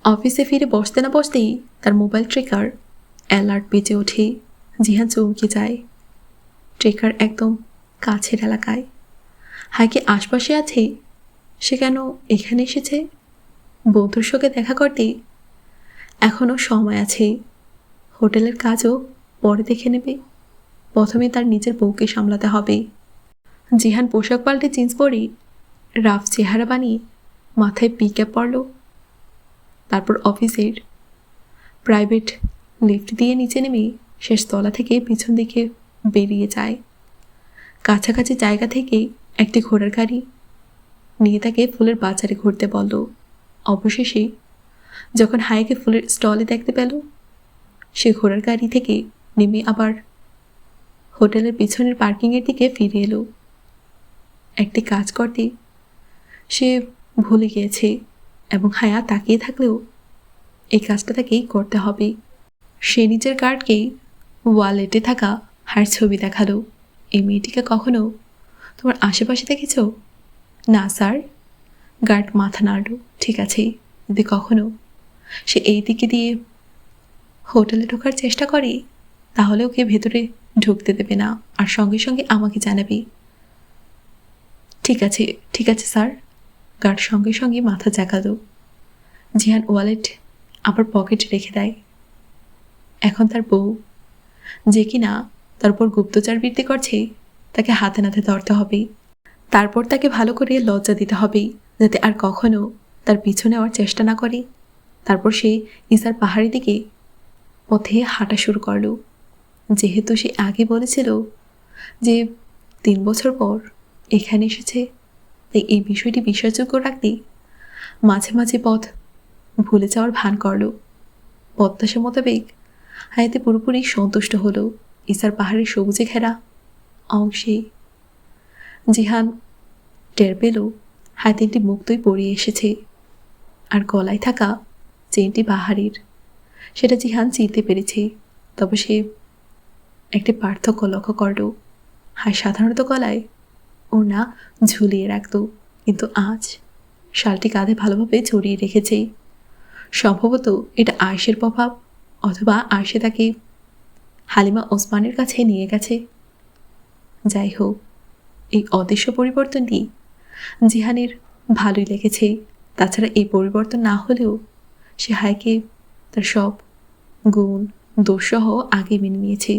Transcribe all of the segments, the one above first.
অফিসে ফিরে বসতে না বসতেই তার মোবাইল ট্রেকার অ্যালার্ট বেজে ওঠে। জিহান চমকে যায়। ট্রেকার একদম কাছের এলাকায়। হায় কি আশপাশে আছে? সে কেন এখানে এসেছে? বন্ধুর সঙ্গে দেখা করতে এখনও সময় আছে। হোটেলের কাজও পরে দেখে নেবে। প্রথমে তার নিজের বউকে সামলাতে হবে। জিহান পোশাক পাল্টে জিন্স পরে রাফ চেহারা বানিয়ে মাথায় পিকআপ পরল। তারপর অফিসের প্রাইভেট লিফট দিয়ে নিচে নেমে শেষ তলা থেকে পিছন দিকে বেরিয়ে যায়। কাছাকাছি জায়গা থেকে একটি ঘোড়ার গাড়ি নিয়ে তাকে ফুলের বাজারে ঘুরতে বলল। অবশেষে যখন হায়াকে ফুলের স্টলে দেখতে পেল, সে ঘোড়ার গাড়ি থেকে নেমে আবার হোটেলের পিছনের পার্কিংয়ের দিকে ফিরে এলো। একটি কাজ করতে সে ভুলে গিয়েছে এবং হায়া তাকিয়ে থাকলেও এই কাজটা তাকেই করতে হবে। সে নিজের গার্ডকে ওয়ালেটে থাকা হার ছবি দেখালো। এই মেয়েটিকে কখনো তোমার আশেপাশে দেখেছ? না স্যার। গার্ড মাথা নাড়ল। ঠিক আছে, যদি কখনো সে এই দিকে দিয়ে হোটেলে ঢোকার চেষ্টা করে তাহলে ওকে ভেতরে ঢুকতে দেবে না, আর সঙ্গে সঙ্গে আমাকে জানাবে। ঠিক আছে, ঠিক আছে স্যার। গার্ড সঙ্গে সঙ্গে মাথা জাগালো। জিহান ওয়ালেট আবার পকেটে রেখে দেয়। এখন তার বউ, যে কিনা তার উপর গুপ্তচর বৃত্তি করছে, তাকে হাতে নাতে ধরতে হবে। তারপর তাকে ভালো করে লজ্জা দিতে হবে যাতে আর কখনো তার পিছু নেওয়ার চেষ্টা না করে। তারপর সে ইসার পাহাড়ের দিকে পথে হাঁটা শুরু করল। যেহেতু সে আগে বলেছিল যে 3 বছর পর এখানে এসেছে, তাই এই বিষয়টি বিশ্বাসযোগ্য রাখতে মাঝে মাঝে পথ ভুলে যাওয়ার ভান করল। প্রত্যাশা মোতাবেক হায়াতে পুরোপুরি সন্তুষ্ট হলো। ইসার পাহাড়ের সবুজে ঘেরা অংশে জিহান টের পেল হায়াতিনটি মুক্তই পড়িয়ে এসেছে, আর গলায় থাকা চেনটি বাহারের। সেটা জিহান চিনতে পেরেছে। তবে সে একটি পার্থক্য লক্ষ্য করল। হায় সাধারণত গলায় ওড়না ঝুলিয়ে রাখত, কিন্তু আজ শালটি কাঁধে ভালোভাবে জড়িয়ে রেখেছে। সম্ভবত এটা আয়েশের প্রভাব, অথবা আয়েশে তাকে হালিমা ওসমানের কাছে নিয়ে গেছে। যাই হোক, এই অদৃশ্য পরিবর্তনটি জিহানের ভালোই লেগেছে। তাছাড়া এই পরিবর্তন না হলেও সে হায়কে তার সব গুণ দোষসহ আগে মেনে নিয়েছে।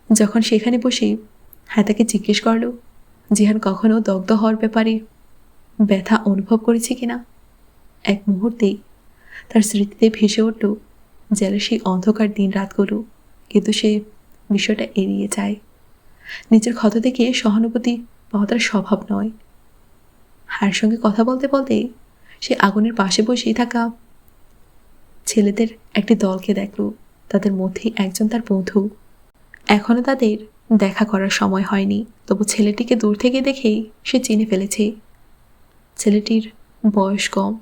যখন সেখানে বসে হায় তাকে জিজ্ঞেস করল জিহান কখনো দগ্ধ হওয়ার ব্যাপারে ব্যথা অনুভব করেছে কিনা, এক মুহূর্তেই তার স্মৃতিতে ভেসে উঠল যেন সেই অন্ধকার দিন রাতগুলো। কিন্তু সে বিষয়টা এড়িয়ে যায়। নিজের ক্ষত থেকে সহানুভূতি পাওয়া তার স্বভাব নয়। হায়ের সঙ্গে কথা বলতে বলতে সে আগুনের পাশে বসেই থাকা ছেলেদের একটি দলকে দেখল। তাদের মধ্যেই একজন তার বন্ধু। এখনও তাদের দেখা করার সময় হয়নি, তবু ছেলেটিকে দূর থেকে দেখেই সে চিনে ফেলেছে। ছেলেটির বয়স কম,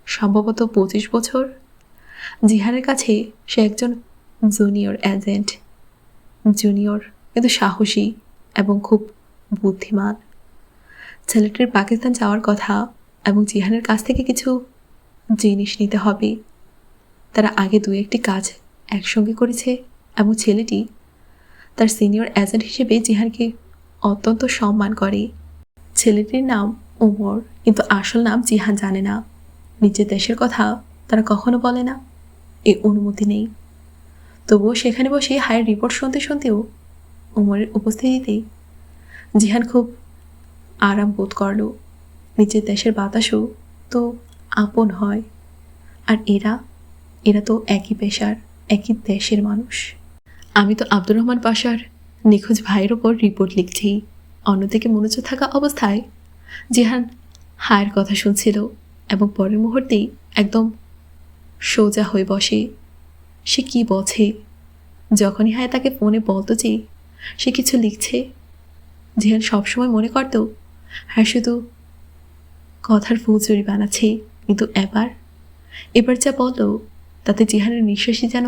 সম্ভবত 25 বছর। জিহানের কাছে সে একজন জুনিয়র এজেন্ট। জুনিয়র কিন্তু সাহসী এবং খুব বুদ্ধিমান। ছেলেটির পাকিস্তান যাওয়ার কথা এবং জিহানের কাছ থেকে কিছু জিনিস নিতে হবে। তারা আগে 2-1টি কাজ একসঙ্গে করেছে এবং ছেলেটি তার সিনিয়র এজেন্ট হিসেবে জিহানকে অত্যন্ত সম্মান করে। ছেলেটির নাম ওমর, কিন্তু আসল নাম জিহান জানে না। নিজের দেশের কথা তারা কখনো বলে না, এ অনুমতি নেই। তবুও সেখানে বসে হায়ের রিপোর্ট শুনতে শুনতেও ওমরের উপস্থিতিতে জিহান খুব আরাম বোধ করল। নিজের দেশের বাতাসও তো আপন হয়, আর এরা তো একই পেশার, একই দেশের মানুষ। আমি তো আব্দুর রহমান পাশার নিখোঁজ ভাইয়ের ওপর রিপোর্ট লিখছি। অন্যদিকে মনোযোগ থাকা অবস্থায় জিহান হায়ের কথা শুনছিল এবং পরের মুহূর্তেই একদম সোজা হয়ে বসে। সে কি বলছে? যখনই হায় তাকে ফোনে বলতো যে সে কিছু লিখছে, জিহান সবসময় মনে করত হ্যাঁ শুধু কথার ফুলচুরি বানাচ্ছে। কিন্তু এবার যা বলল তাতে জিহানের নিঃশ্বাসই যেন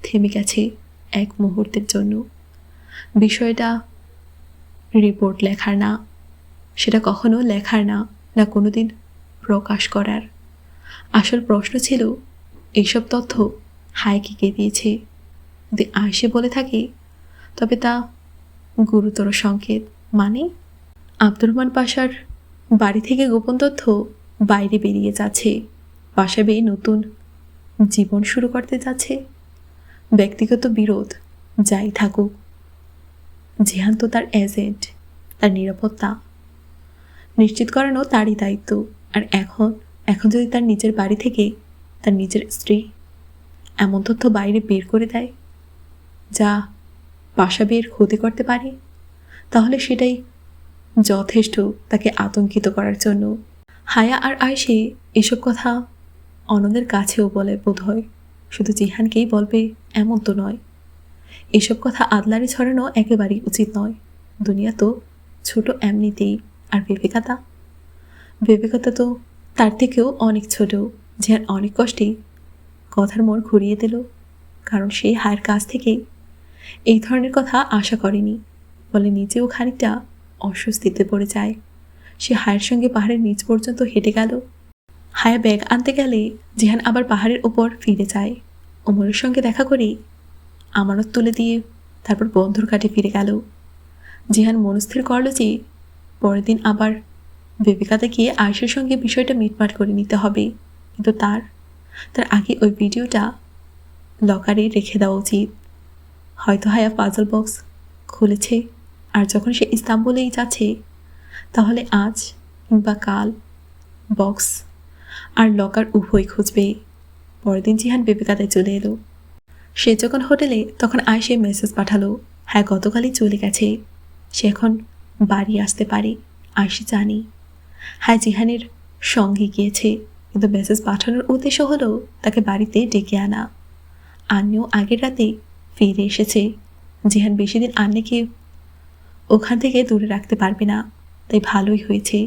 থেমে গেছে এক মুহূর্তের জন্য। বিষয়টা রিপোর্ট লেখার না, সেটা কখনো লেখার না, না কোনোদিন প্রকাশ করার। আসল প্রশ্ন ছিল এইসব তথ্য হায়াকে কে দিয়েছে। যদি আয়েশে বলে থাকে তবে তা গুরুতর সংকেত। মানে আব্দুর রহমান পাশার বাড়ি থেকে গোপন তথ্য বাইরে বেরিয়ে যাচ্ছে। পাশা বেয়ে নতুন জীবন শুরু করতে যাচ্ছে। ব্যক্তিগত বিরোধ যাই থাকুক, জিহান তো তার এজেন্ট, তার নিরাপত্তা নিশ্চিত করানো তারই দায়িত্ব। আর এখন এখন যদি তার নিজের বাড়ি থেকে তার নিজের স্ত্রী এমন তথ্য বাইরে বের করে দেয় যা পাশা বের ক্ষতি করতে পারে, তাহলে সেটাই যথেষ্ট তাকে আতঙ্কিত করার জন্য। হায়া আর আয়েশে এসব কথা অন্যদের কাছেও বলে বোধ হয়, শুধু জিহানকেই বলবে এমন তো নয়। এসব কথা আদলারে ছড়ানো একেবারেই উচিত নয়। দুনিয়া তো ছোট এমনিতেই। আর বিবেকতা তো তার থেকেও অনেক ছোট। জিহান অনেক কষ্টে কথার মোড় ঘুরিয়ে দিল, কারণ সে হায়ের কাছ থেকে এই ধরনের কথা আশা করেনি বলে নিজেও খানিকটা অস্বস্তিতে পড়ে যায়। সে হায়ের সঙ্গে পাহাড়ের নিচ পর্যন্ত হেঁটে গেল। হায়া ব্যাগ আনতে গেলে জিহান আবার পাহাড়ের ওপর ফিরে যায়। ওমরের সঙ্গে দেখা করে আমানত তুলে দিয়ে তারপর বন্ধুর কাটে ফিরে গেল। জিহান মনস্থির করল যে পরের দিন আবার বেবিকাতে গিয়ে আয়েশের সঙ্গে বিষয়টা মিটমাট করে নিতে হবে, কিন্তু তার আগে ওই ভিডিওটা লকারে রেখে দেওয়া উচিত। হয়তো হায়া পাজল বক্স খুলেছে, আর যখন সে ইস্তাম্বুলেই যাচ্ছে তাহলে আজ কিংবা কাল বক্স আর লকার উভয় খুঁজবে। পরের দিন জিহান বেবিকাতে চলে এলো। সে যখন হোটেলে, তখন আয়েশে মেসেজ পাঠালো, হ্যাঁ গতকালই চলে গেছে, সে এখন বাড়ি আসতে পারে। আয়েশে জানি হ্যাঁ জিহানের সঙ্গে গিয়েছে, কিন্তু মেসেজ পাঠানোর উদ্দেশ্য হলো তাকে বাড়িতে ডেকে আনা। আন্নিও আগের রাতে ফিরে এসেছে। জিহান বেশি দিন আন্নিকে ওখান থেকে দূরে রাখতে পারবে না, তাই ভালোই হয়েছে।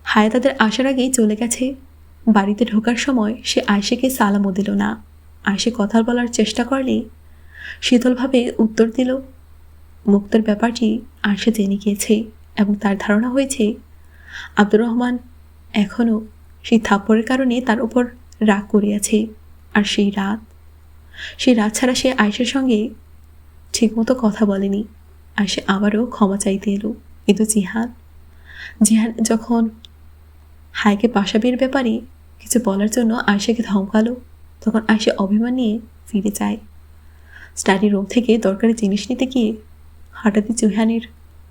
হায়া তাদের আসার আগেই চলে গেছে। বাড়িতে ঢোকার সময় সে আয়েশেকে সালামও দিল না। আয়েশে কথা বলার চেষ্টা করলে শীতলভাবে উত্তর দিল। মুক্তার ব্যাপারটি আয়েশে জেনে গিয়েছে এবং তার ধারণা হয়েছে আব্দুর রহমান এখনও সেই থাপ্পড়ের কারণে তার উপর রাগ করে আছে। আর সেই রাত ছাড়া সে আয়েশের সঙ্গে ঠিকমতো কথা বলেনি। আয়েশে আবারও ক্ষমা চাইতে এলো, কিন্তু জিহান যখন হায়কে পাশাবির ব্যাপারে কিছু বলার জন্য আয়েশাকে ধমকালো, তখন আয়েশা অভিমান নিয়ে ফিরে যায়। স্টাডি রুম থেকে দরকারি জিনিস নিতে গিয়ে হঠাৎই জিহানের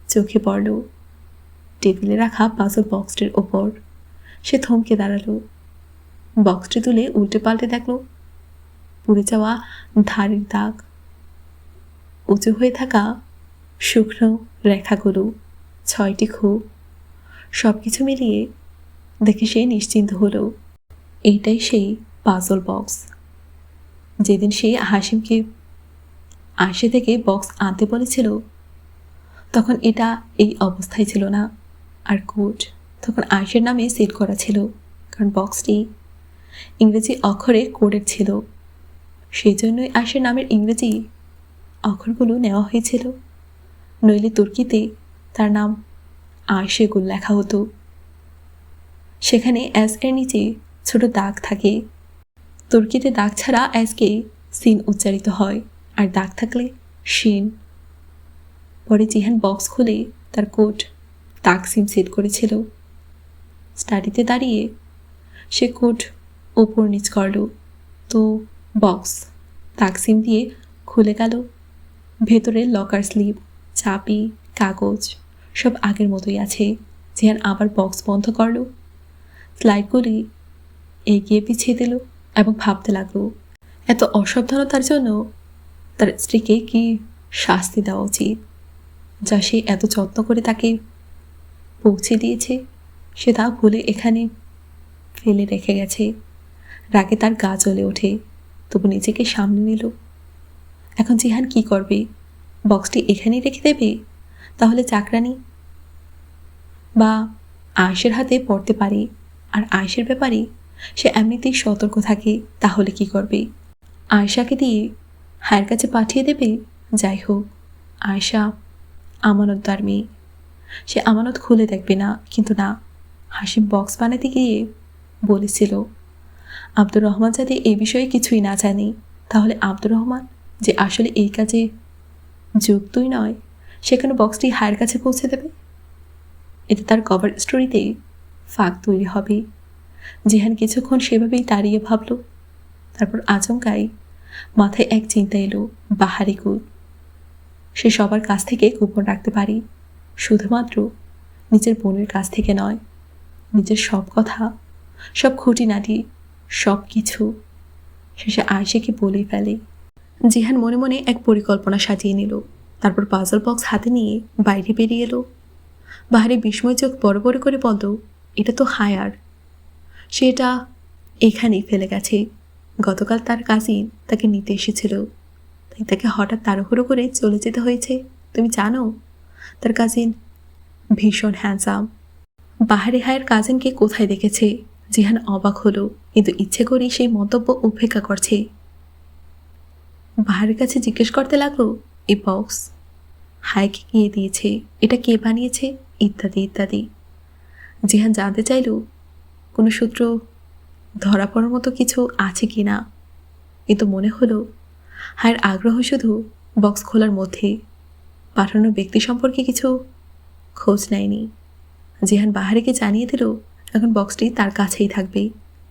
চোখে পড়ল টেবিলে রাখা পাজল বক্সটির ওপর। সে থমকে দাঁড়ালো। বক্সটি তুলে উল্টে পাল্টে দেখল পুড়ে যাওয়া ধারের দাগ, উঁচু হয়ে থাকা শুকনো রেখাগুলো, 6টি খুব। সব কিছু মিলিয়ে দেখে সে নিশ্চিন্ত হলো এইটাই সেই পাজল বক্স। যেদিন সে হাসিমকে আয়েশা থেকে বক্স আনতে বলেছিল তখন এটা এই অবস্থায় ছিল না। আর কোড তখন আয়েশার নামে সেট করা ছিল, কারণ বক্সটি ইংরেজি অক্ষরে কোডের ছিল। সেই জন্যই আয়েশার নামের ইংরেজি অক্ষরগুলো নেওয়া হয়েছিল, নইলে তুর্কিতে তার নাম আয়েশে গুল লেখা হতো। সেখানে এস এর নিচে ছোট দাগ থাকে। তুর্কিতে দাগ ছাড়া এসকে সিন উচ্চারিত হয়, আর দাগ থাকলে শিন। পরে জিহান বক্স খুলে তার কোড তাকসিম সেট করেছিল। স্টাডিতে দাঁড়িয়ে সে কোড ওপর নিচ করল, তো বক্স তাকসিম দিয়ে খুলে গেল। ভেতরে লকার স্লিপ, চাবি, কাগজ সব আগের মতোই আছে। জিহান আবার বক্স বন্ধ করল, স্লাইডগুলি এগিয়ে পিছিয়ে দিল এবং ভাবতে লাগলো এত অসাবধানতার জন্য তার স্ত্রীকে কি শাস্তি দেওয়া উচিত, যা সে এত যত্ন করে তাকে পৌঁছে দিয়েছে সে তা ভুলে এখানে ফেলে রেখে গেছে। রাগে তার গা জ্বলে ওঠে, তবু নিজেকে সামনে নিল। এখন জিহান কি করবে? বক্সটি এখানেই রেখে দেবে? তাহলে চাকরানি বা আয়েশের হাতে পড়তে পারে, আর আয়েশের ব্যাপারে সে এমনিতেই সতর্ক থাকে। তাহলে কি করবে? আয়েশাকে দিয়ে হায়ের কাছে পাঠিয়ে দেবে? যাই হোক, আয়েশা আমানতদার মেয়ে, সে আমানত খুলে দেখবে না। কিন্তু না, হাসিম বক্স বানাতে গিয়ে বলেছিল আব্দুর রহমান যদি এই বিষয়ে কিছুই না জানে, তাহলে আব্দুর রহমান যে আসলে এই কাজে যুক্তই নয়, সেখানে বক্সটি হায়ের কাছে পৌঁছে দেবে। এতে তার কভার স্টোরিতে ফাঁক তৈরি হবে। জিহান কিছুক্ষণ সেভাবেই দাঁড়িয়ে ভাবল। তারপর আচমকাই মাথায় এক চিন্তা এলো, বাহারি কুল। সে সবার কাছ থেকে গোপন রাখতে পারে, শুধুমাত্র নিজের বোনের কাছ থেকে নয়। নিজের সব কথা, সব খুঁটিনাটি, সব কিছু শেষে আয়েশাকে বলেই ফেলে। জিহান মনে মনে এক পরিকল্পনা সাজিয়ে নিল। তারপর পাজল বক্স হাতে নিয়ে বাইরে বেরিয়ে এলো। বাহারি বিস্ময় চোখ বড় বড় করে বলল, এটা তো হায়ার। সে এটা এখানেই ফেলে গেছে। গতকাল তার কাজিন তাকে নিতে এসেছিল, তাই তাকে হঠাৎ তাড়াহুড়ো করে চলে যেতে হয়েছে। তুমি জানো, তার কাজিন ভীষণ হ্যান্ডসাম। বাহারি হায়ার কাজিনকে কোথায় দেখেছে? জিহান অবাক হলো, কিন্তু ইচ্ছে করেই সেই মন্তব্য উপেক্ষা করছে। বাহারের কাছে জিজ্ঞেস করতে লাগলো, এই বক্স হায়কে কে দিয়েছে, এটা কে বানিয়েছে, ইত্যাদি ইত্যাদি। জিহান জানতে চাইল কোনো সূত্র ধরা পড়ার মতো কিছু আছে কি না, কিন্তু মনে হলো হায়ের আগ্রহ শুধু বক্স খোলার মধ্যে, পাঠানো ব্যক্তি সম্পর্কে কিছু খোঁজ নেয়নি। জিহান বাহারিকে জানিয়ে দিল এখন বক্সটি তার কাছেই থাকবে,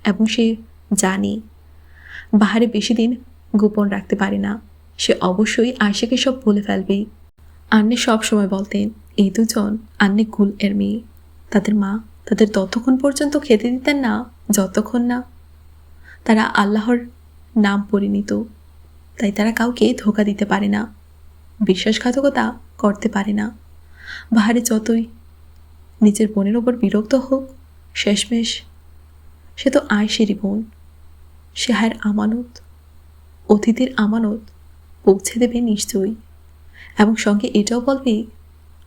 এবং সে জানে বাহারি বেশি দিন গোপন রাখতে পারে না। সে অবশ্যই আয়েশাকে সব বলে ফেলবে। আন্নে সব সময় বলতেন এই দুজন আন্নে গুল এর মেয়ে। তাদের মা তাদের ততক্ষণ পর্যন্ত খেতে দিতেন না যতক্ষণ না তারা আল্লাহর নাম পরিণত। তাই তারা কাউকে ধোঁকা দিতে পারে না, বিশ্বাসঘাতকতা করতে পারে না। বাহারে যতই নিজের বোনের ওপর বিরক্ত হোক, শেষমেশ সে তো আয়েশেরই বোন। সে হায়ের আমানত, অতিথির আমানত পৌঁছে দেবে নিশ্চয়ই, এবং সঙ্গে এটাও বলবে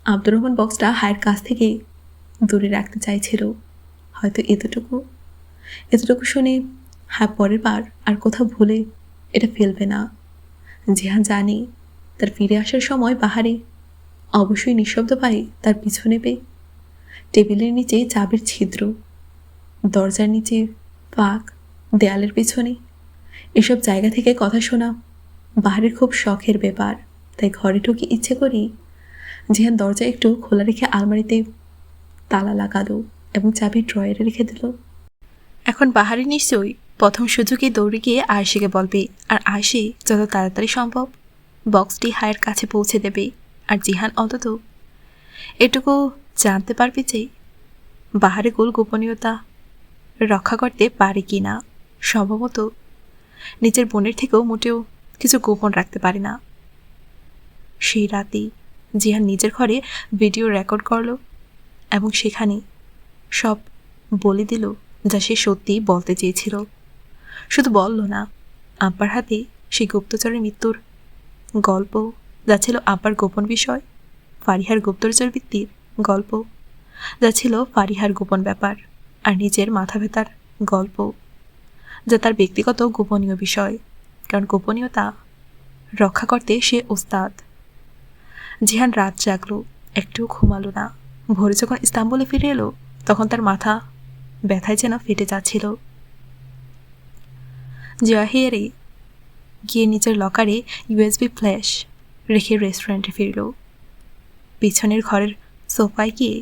আব্দুর রহমান বক্সটা হায়ের কাছ থেকে দূরে রাখতে চাইছিল। হয়তো এতটুকু শুনে হ্যাঁ পরের বার আর কোথাও ভুলে এটা ফেলবে না। জিহান জানে তার ফিরে আসার সময় বাহারে অবশ্যই নিঃশব্দ পায়ে তার পিছু নেবে। টেবিলের নিচে চাবির ছিদ্র, দরজার নিচে ফাঁক, দেয়ালের পেছনে, এসব জায়গা থেকে কথা শোনা বাহারের খুব শখের ব্যাপার। তাই ঘরে ঢুকে ইচ্ছে করেই জিহান দরজা একটু খোলা রেখে আলমারিতে তালা লাগালো এবং চাবি ড্রয়ারে রেখে দিল। এখন বাহারি নিশ্চয়ই প্রথম সুযোগে দৌড়ে গিয়ে আয়েশাকে বলবে, আর আয়েশা যত তাড়াতাড়ি সম্ভব বক্সটি হায়ের কাছে পৌঁছে দেবে। আর জিহান অন্তত এটুকু জানতে পারবে যে বাহারি কুল গোপনীয়তা রক্ষা করতে পারে কি না। সম্ভবত নিজের বোনের থেকেও মোটেও কিছু গোপন রাখতে পারে না। সেই রাতেই জিহান নিজের ঘরে ভিডিও রেকর্ড করলো এবং সেখানে সব বলে দিল যা সে সত্যি বলতে চেয়েছিল। শুধু বলল না, আব্বার হাতে সেই গুপ্তচরের মৃত্যুর গল্প যা ছিল আব্বার গোপন বিষয়, ফারিহার গুপ্তচর বৃত্তির গল্প যা ছিল ফারিহার গোপন ব্যাপার, আর নিজের মাথা ব্যথার গল্প যা তার ব্যক্তিগত গোপনীয় বিষয়, কারণ গোপনীয়তা রক্ষা করতে সে ওস্তাদ। জিহান রাত জাগলো, একটুও ঘুমালো না। ভোরে যখন ইস্তাম্বুলে ফিরে এলো তখন তার মাথা ব্যথায় যেন ফেটে যাচ্ছিল। জাহিয়ারে গিয়ে নিজের লকারে ইউএসবি ফ্ল্যাশ রেখে রেস্টুরেন্টে ফিরল। পিছনের ঘরের সোফায় গিয়ে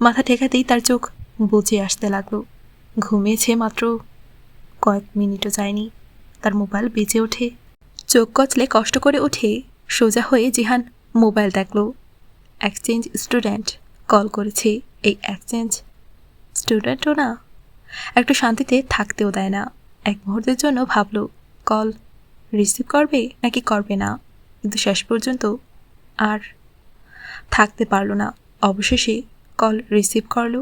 মাথা ঠেকাতেই তার চোখ বুজে আসতে লাগলো। ঘুমিয়েছে মাত্র কয়েক মিনিটও যায়নি, তার মোবাইল বেজে ওঠে। চোখ কচলে কষ্ট করে উঠে সোজা হয়ে জিহান মোবাইল দেখল। এক্সচেঞ্জ স্টুডেন্ট কল করেছে। এই এক্সচেঞ্জ স্টুডেন্টও না, একটু শান্তিতে থাকতেও দেয় না। এক মুহূর্তের জন্য ভাবল কল রিসিভ করবে নাকি করবে না, কিন্তু শেষ পর্যন্ত আর থাকতে পারল না। অবশেষে কল রিসিভ করল।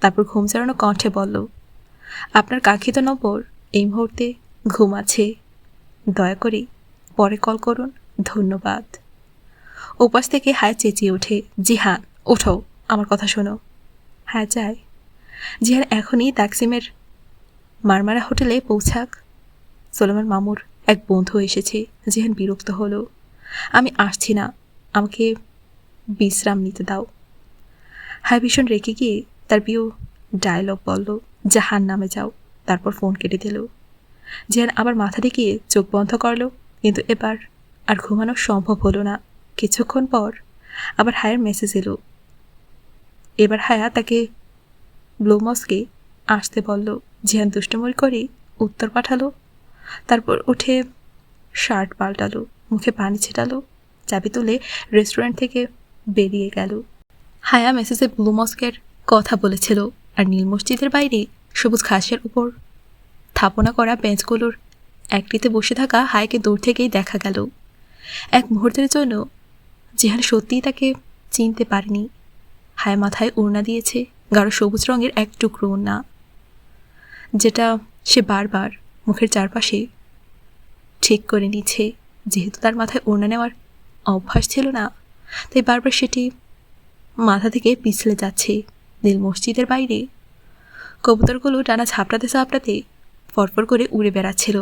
তারপর ঘুম চালানো কণ্ঠে বলল, আপনার কাঙ্ক্ষিত নম্বর এই মুহূর্তে ঘুমাচ্ছে, দয়া করে পরে কল করুন, ধন্যবাদ। উপাস থেকে হায় চেঁচিয়ে ওঠে, জিহান ওঠো, আমার কথা শোনো। হ্যাঁ যাই। জিহান এখনই তাকসিমের মারমারা হোটেলে পৌঁছাক। সোলেমান মামুর এক বন্ধু এসেছে। জিহান বিরক্ত হলো, আমি আসছি না, আমাকে বিশ্রাম নিতে দাও। হায় ভীষণ রেগে গিয়ে তার প্রিয় ডায়লগ বলল, জাহান নামে যাও। তারপর ফোন কেটে দিল। জিহান আবার মাথা ঠেকিয়ে চোখ বন্ধ করল, কিন্তু এবার আর ঘুমানো সম্ভব হলো না। কিছুক্ষণ পর আবার হায়ার মেসেজ এলো। এবার হায়া তাকে ব্লু মস্কে আসতে বলল। জিহান দুষ্টুমুল করে উত্তর পাঠালো। তারপর উঠে শার্ট পাল্টালো, মুখে পানি ছিটালো, চাবি তুলে রেস্টুরেন্ট থেকে বেরিয়ে গেল। হায়া মেসেজে ব্লু মস্কের কথা বলেছিল, আর নীল মসজিদের বাইরে সবুজ ঘাসের উপর স্থাপনা করা বেঞ্চগুলোর একটিতে বসে থাকা হায়াকে দূর থেকেই দেখা গেল। এক মুহূর্তের জন্য জিহান সত্যিই তাকে চিনতে পারেনি। হায়া মাথায় ওড়না দিয়েছে, গাঢ় সবুজ রঙের এক টুকরো ওড়না, যেটা সে বারবার মুখের চারপাশে ঠিক করে নিচ্ছে। যেহেতু তার মাথায় ওড়না নেওয়ার অভ্যাস ছিল না, তাই বারবার সেটি মাথা থেকে পিছলে যাচ্ছে। নীল মসজিদের বাইরে কবুতরগুলো ডানা ঝাপটাতে ঝাপটাতে ফরফর করে উড়ে বেড়াচ্ছিল।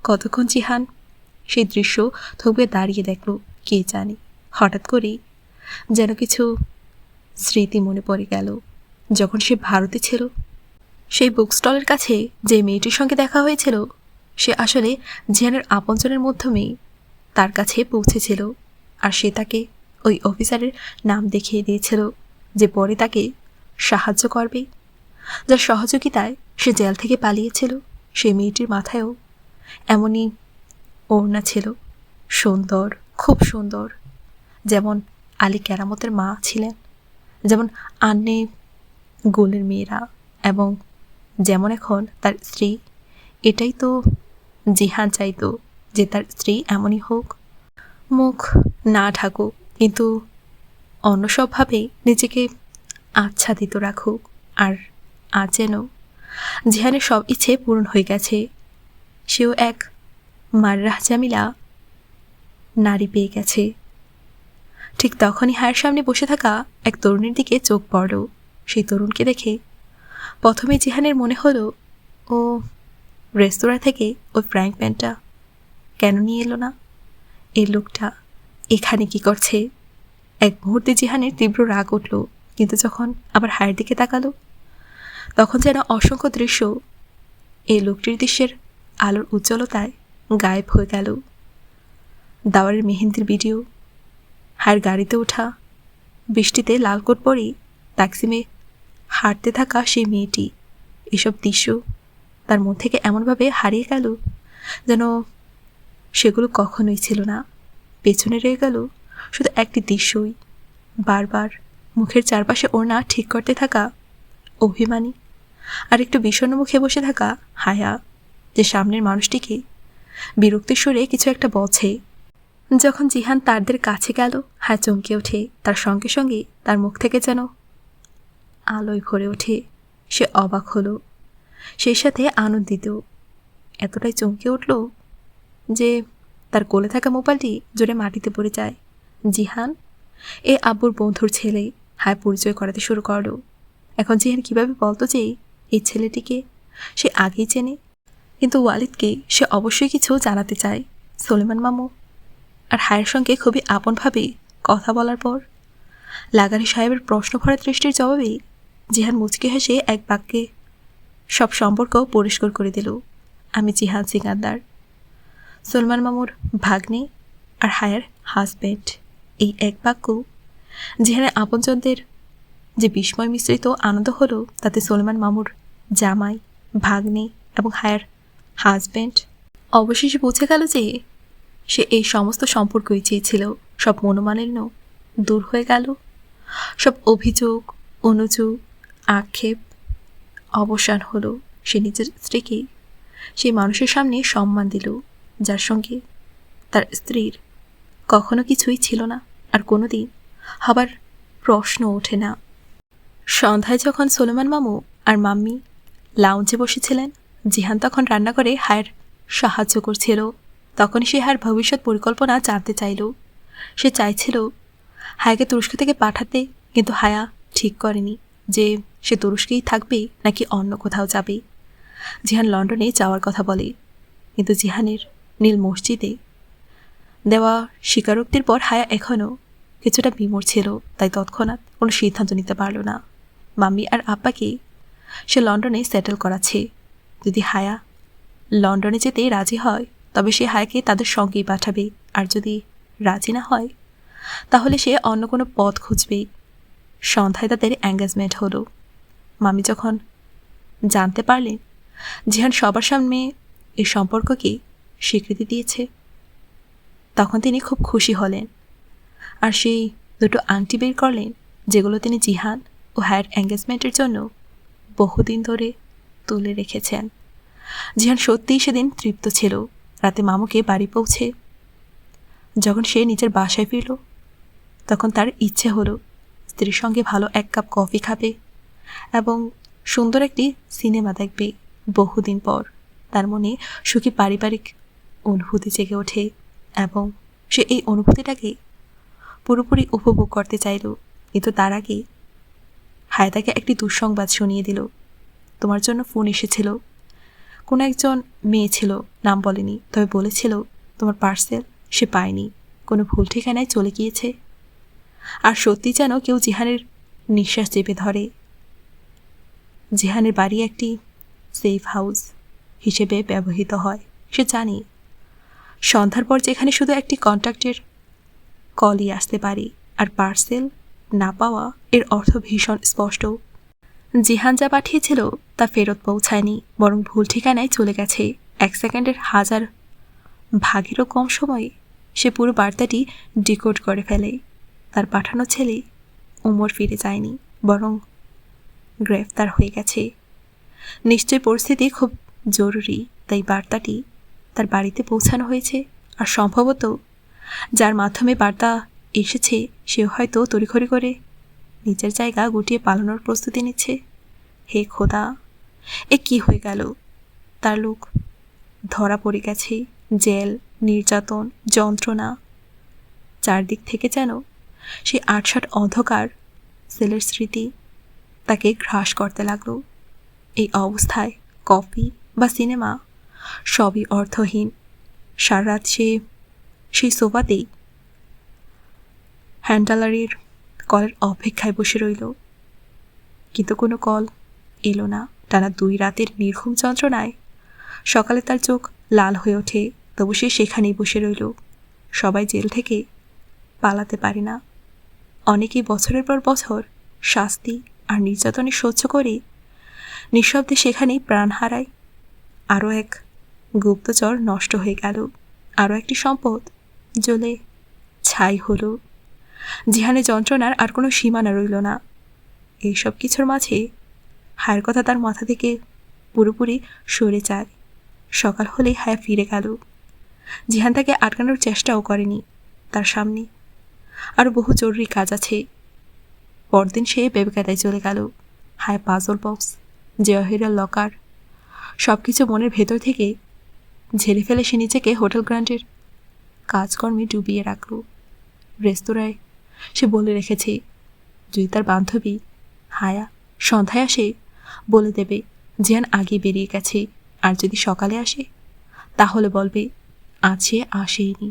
কতক্ষণ জিহান সেই দৃশ্য থুবড়ে দাঁড়িয়ে দেখল কে জানে। হঠাৎ করেই যেন কিছু স্মৃতি মনে পড়ে গেল। যখন সে ভারতে ছিল, সেই বুক স্টলের কাছে যে মেয়েটির সঙ্গে দেখা হয়েছিল, সে আসলে জিহানের আপনজনের মাধ্যমেই তার কাছে পৌঁছেছিল। আর সে তাকে ওই অফিসারের নাম দেখিয়ে দিয়েছিল, যে পরে তাকে সাহায্য করবে, যার সহযোগিতায় সে জেল থেকে পালিয়েছিল। সেই মেয়েটির মাথায়ও এমনই ওড়না ছিল, সুন্দর, খুব সুন্দর, যেমন আলী কেরামতের মা ছিলেন, যেমন আন্নে গোলের মেয়েরা, এবং যেমন এখন তার স্ত্রী। এটাই তো জিহান চাইতো, যে তার স্ত্রী এমনই হোক, মুখ না ঢাকুক, কিন্তু অন্য সবভাবে নিজেকে আচ্ছাদিত রাখুক। আর আজ যেন জিহানের সব ইচ্ছে পূরণ হয়ে গেছে। সেও এক মাররাহ জামিলা নারী পেয়ে গেছে। ঠিক তখনই হায়ের সামনে বসে থাকা এক তরুণীর দিকে চোখ পড়ল। সেই তরুণকে দেখে প্রথমে জিহানের মনে হলো, ও রেস্তোরাঁ থেকে ওই ফ্রাইং প্যানটা কেন নিয়ে এলো না? এই লোকটা এখানে কি করছে? এক মুহূর্তে জিহানের তীব্র রাগ উঠল, কিন্তু যখন আবার হায়ের দিকে তাকালো, তখন যেন অসংখ্য দৃশ্য এই লোকটির দৃশ্যের আলোর উজ্জ্বলতায় গায়েব হয়ে গেল। দাওয়ারের মেহেন্দির ভিডিও, হায়ের গাড়িতে ওঠা, বৃষ্টিতে লাল কোট পরেই তাকসিমে হাঁটতে থাকা সেই মেয়েটি, এসব দৃশ্য তার মন থেকে এমনভাবে হারিয়ে গেল যেন সেগুলো কখনোই ছিল না। পেছনে রয়ে গেল শুধু একটি দৃশ্যই, বারবার মুখের চারপাশে ওড়না ঠিক করতে থাকা অভিমানী আর একটু বিষণ্ণ মুখে বসে থাকা হায়া, যে সামনের মানুষটিকে বিরক্তির সুরে কিছু একটা বলছে। যখন জিহান তাদের কাছে গেল, হায়া চমকে ওঠে। তার সঙ্গে সঙ্গে তার মুখ থেকে যেন আলোয় ভরে ওঠে। সে অবাক হলো, সেই সাথে আনন্দিত। এতটাই চমকে উঠল যে তার কোলে থাকা মোবাইলটি জোরে মাটিতে পড়ে যায়। জিহান এ আব্বুর বন্ধুর ছেলে। হায় পরিচয় করাতে শুরু করলো। এখন জিহান কিভাবে বলতো যে এই ছেলেটিকে সে আগেই চেনে, কিন্তু ওয়ালিদকে সে অবশ্যই কিছু জানাতে চায়। সোলেমান মামু আর হায়ের সঙ্গে খুবই আপনভাবে কথা বলার পর লাগারি সাহেবের প্রশ্ন ভরা দৃষ্টির জবাবে জিহান মুচকি হেসে এক বাক্যে সব সম্পর্ক পরিষ্কার করে দিল। আমি জিহান সিকান্দার, সলমান মামুর ভাগ্নে আর হায়ার হাজব্যান্ড। এই এক বাক্য জিহানের আপনজনদের যে বিস্ময় মিশ্রিত আনন্দ হলো, তাতে সলমান মামুর জামাই, ভাগ্নে এবং হায়ার হাজব্যান্ড অবশেষে বুঝে গেল যে সে এই সমস্ত সম্পর্কই চেয়েছিল। সব মনোমালিন্য দূর হয়ে গেল, সব অভিযোগ, অনুযোগ, আক্ষেপ অবসান হলো। সে নিজের স্ত্রীকে সেই মানুষের সামনে সম্মান দিল, যার সঙ্গে তার স্ত্রীর কখনো কিছুই ছিল না, আর কোনোদিন হবার প্রশ্ন ওঠে না। সন্ধ্যায় যখন সোলেমান মামু আর মাম্মি লাউঞ্জে বসেছিলেন, জিহান তখন রান্না করে হায়ের সাহায্য করছিল। তখনই সে হায়ের ভবিষ্যৎ পরিকল্পনা জানতে চাইল। সে চাইছিল হায়াকে তুরস্ক থেকে পাঠাতে, কিন্তু হায়া ঠিক করেনি যে সে তুরস্কেই থাকবে নাকি অন্য কোথাও যাবে। জিহান লন্ডনে যাওয়ার কথা বলে, কিন্তু জিহানের নীল মসজিদে দেওয়া স্বীকারোক্তির পর হায়া এখনও কিছুটা বিমূঢ় ছিল, তাই তৎক্ষণাৎ কোনো সিদ্ধান্ত নিতে পারল না। মাম্মি আর আব্বাকে সে লন্ডনে সেটেল করাচ্ছে। যদি হায়া লন্ডনে যেতে রাজি হয় তবে সে হায়াকে তাদের সঙ্গেই পাঠাবে, আর যদি রাজি না হয় তাহলে সে অন্য কোনো পথ খুঁজবে। সন্ধ্যায় তাদের এঙ্গেজমেন্ট হলো। মামি যখন জানতে পারলেন জিহান সবার সামনে এই সম্পর্ককে স্বীকৃতি দিয়েছে, তখন তিনি খুব খুশি হলেন। আর সেই দুটো আংটি বের করলেন যেগুলো তিনি জিহান ও হায়ার এঙ্গেজমেন্টের জন্য বহুদিন ধরে তুলে রেখেছেন। জিহান সত্যিই সেদিন তৃপ্ত ছিল। রাতে মামুকে বাড়ি পৌঁছে যখন সে নিজের বাসায় ফিরল, তখন তার ইচ্ছে হলো স্ত্রীর সঙ্গে ভালো এক কাপ কফি খাবে এবং সুন্দর একটি সিনেমা দেখবে। বহুদিন পর তার মনে সুখী পারিবারিক অনুভূতি জেগে ওঠে এবং সে এই অনুভূতিটাকে পুরোপুরি উপভোগ করতে চাইল। কিন্তু তার আগে হায়া তাকে একটি দুঃসংবাদ শুনিয়ে দিল। তোমার জন্য ফোন এসেছিল। কোনো একজন মেয়ে ছিল, নাম বলেনি, তবে বলেছিল তোমার পার্সেল সে পায়নি, কোনো ভুল ঠিকানায় চলে গিয়েছে। আর সত্যি যেন কেউ জিহানের নিঃশ্বাস চেপে ধরে। জিহানের বাড়ি একটি সেফ হাউস হিসেবে ব্যবহৃত হয়। সে জানে সন্ধ্যার পর যেখানে শুধু একটি কন্ট্যাক্টের কলই আসতে পারে, আর পার্সেল না পাওয়া এর অর্থ ভীষণ স্পষ্ট। জিহান যা পাঠিয়েছিল তা ফেরত পৌঁছায়নি, বরং ভুল ঠিকানায় চলে গেছে। 1 সেকেন্ডের 1000 ভাগেরও কম সময়ে সে পুরো বার্তাটি ডিকোড করে ফেলে। তার পাঠানো ছেলে উমর ফিরে যায়নি, বরং গ্রেফতার হয়ে গেছে। নিশ্চয় পরিস্থিতি খুব জরুরি, তাই বার্তাটি তার বাড়িতে পৌঁছানো হয়েছে। আর সম্ভবত যার মাধ্যমে বার্তা এসেছে সেও হয়তো তড়িঘড়ি করে নিজের জায়গা গুটিয়ে পালানোর প্রস্তুতি নিচ্ছে। হে খোদা, এ কি হয়ে গেল? তার লোক ধরা পড়ে গেছে। জেল, নির্যাতন, যন্ত্রণা, চারদিক থেকে যেন সেই ৮-৬ অন্ধকার সেলের স্মৃতি তাকে গ্রাস করতে লাগলো। এই অবস্থায় কফি বা সিনেমা সবই অর্থহীন। সারা রাত সে সেই সোফাতেই হ্যান্ডলারের কলের অপেক্ষায় বসে রইল, কিন্তু কোনো কল এলো না। টানা 2 রাতের নির্ঘুম যন্ত্রণায় সকালে তার চোখ লাল হয়ে ওঠে, তবু সে সেখানেই বসে রইল। সবাই জেল থেকে পালাতে পারে না। অনেকেই বছরের পর বছর শাস্তি আর নির্যাতনে সহ্য করে নিঃশব্দে সেখানেই প্রাণ হারায়। আরও এক গুপ্তচর নষ্ট হয়ে গেল, আরও একটি সম্পদ জ্বলে ছাই হলো। জিহানের যন্ত্রণার আর কোনো সীমানা রইল না। এইসব কিছুর মাঝে হায়ের কথা তার মাথা থেকে পুরোপুরি সরে যায়। সকাল হলেই হায়া ফিরে গেল। জিহান তাকে আটকানোর চেষ্টাও করেনি। তার সামনে আরও বহু জরুরি কাজ আছে। পরদিন সে বেবিকাতায় চলে গেল। হায়া পাজল বক্স, জওয়াহিরের লকার সব কিছু মনের ভেতর থেকে ঝেড়ে ফেলে সে নিজেকে হোটেল গ্র্যান্ডের কাজকর্মে ডুবিয়ে রাখল। রেস্তোরাঁয় সে বলে রেখেছে যদি তার বান্ধবী হায়া সন্ধ্যায় আসে বলে দেবে জিহান আগে বেরিয়ে গেছে, আর যদি সকালে আসে তাহলে বলবে আজ সে আসেইনি।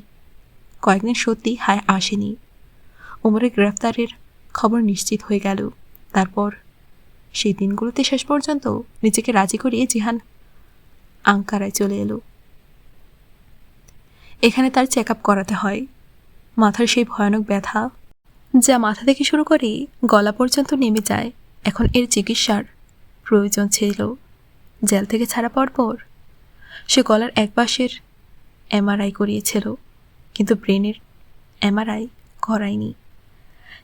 কয়েকদিন সত্যি হায়া আসেনি। ওমরের গ্রেফতারের খবর নিশ্চিত হয়ে গেল। তারপর সেই দিনগুলোতে শেষ পর্যন্ত নিজেকে রাজি করিয়ে জিহান আঙ্কারায় চলে এলো। এখানে তার চেক আপ করাতে হয়। মাথার সেই ভয়ানক ব্যথা যা মাথা থেকে শুরু করে গলা পর্যন্ত নেমে যায়, এখন এর চিকিৎসার প্রয়োজন ছিল। জেল থেকে ছাড়া পর সে গলার এক পাশের এমআরআই করিয়েছিল, কিন্তু ব্রেনের এমআরআই করায়নি।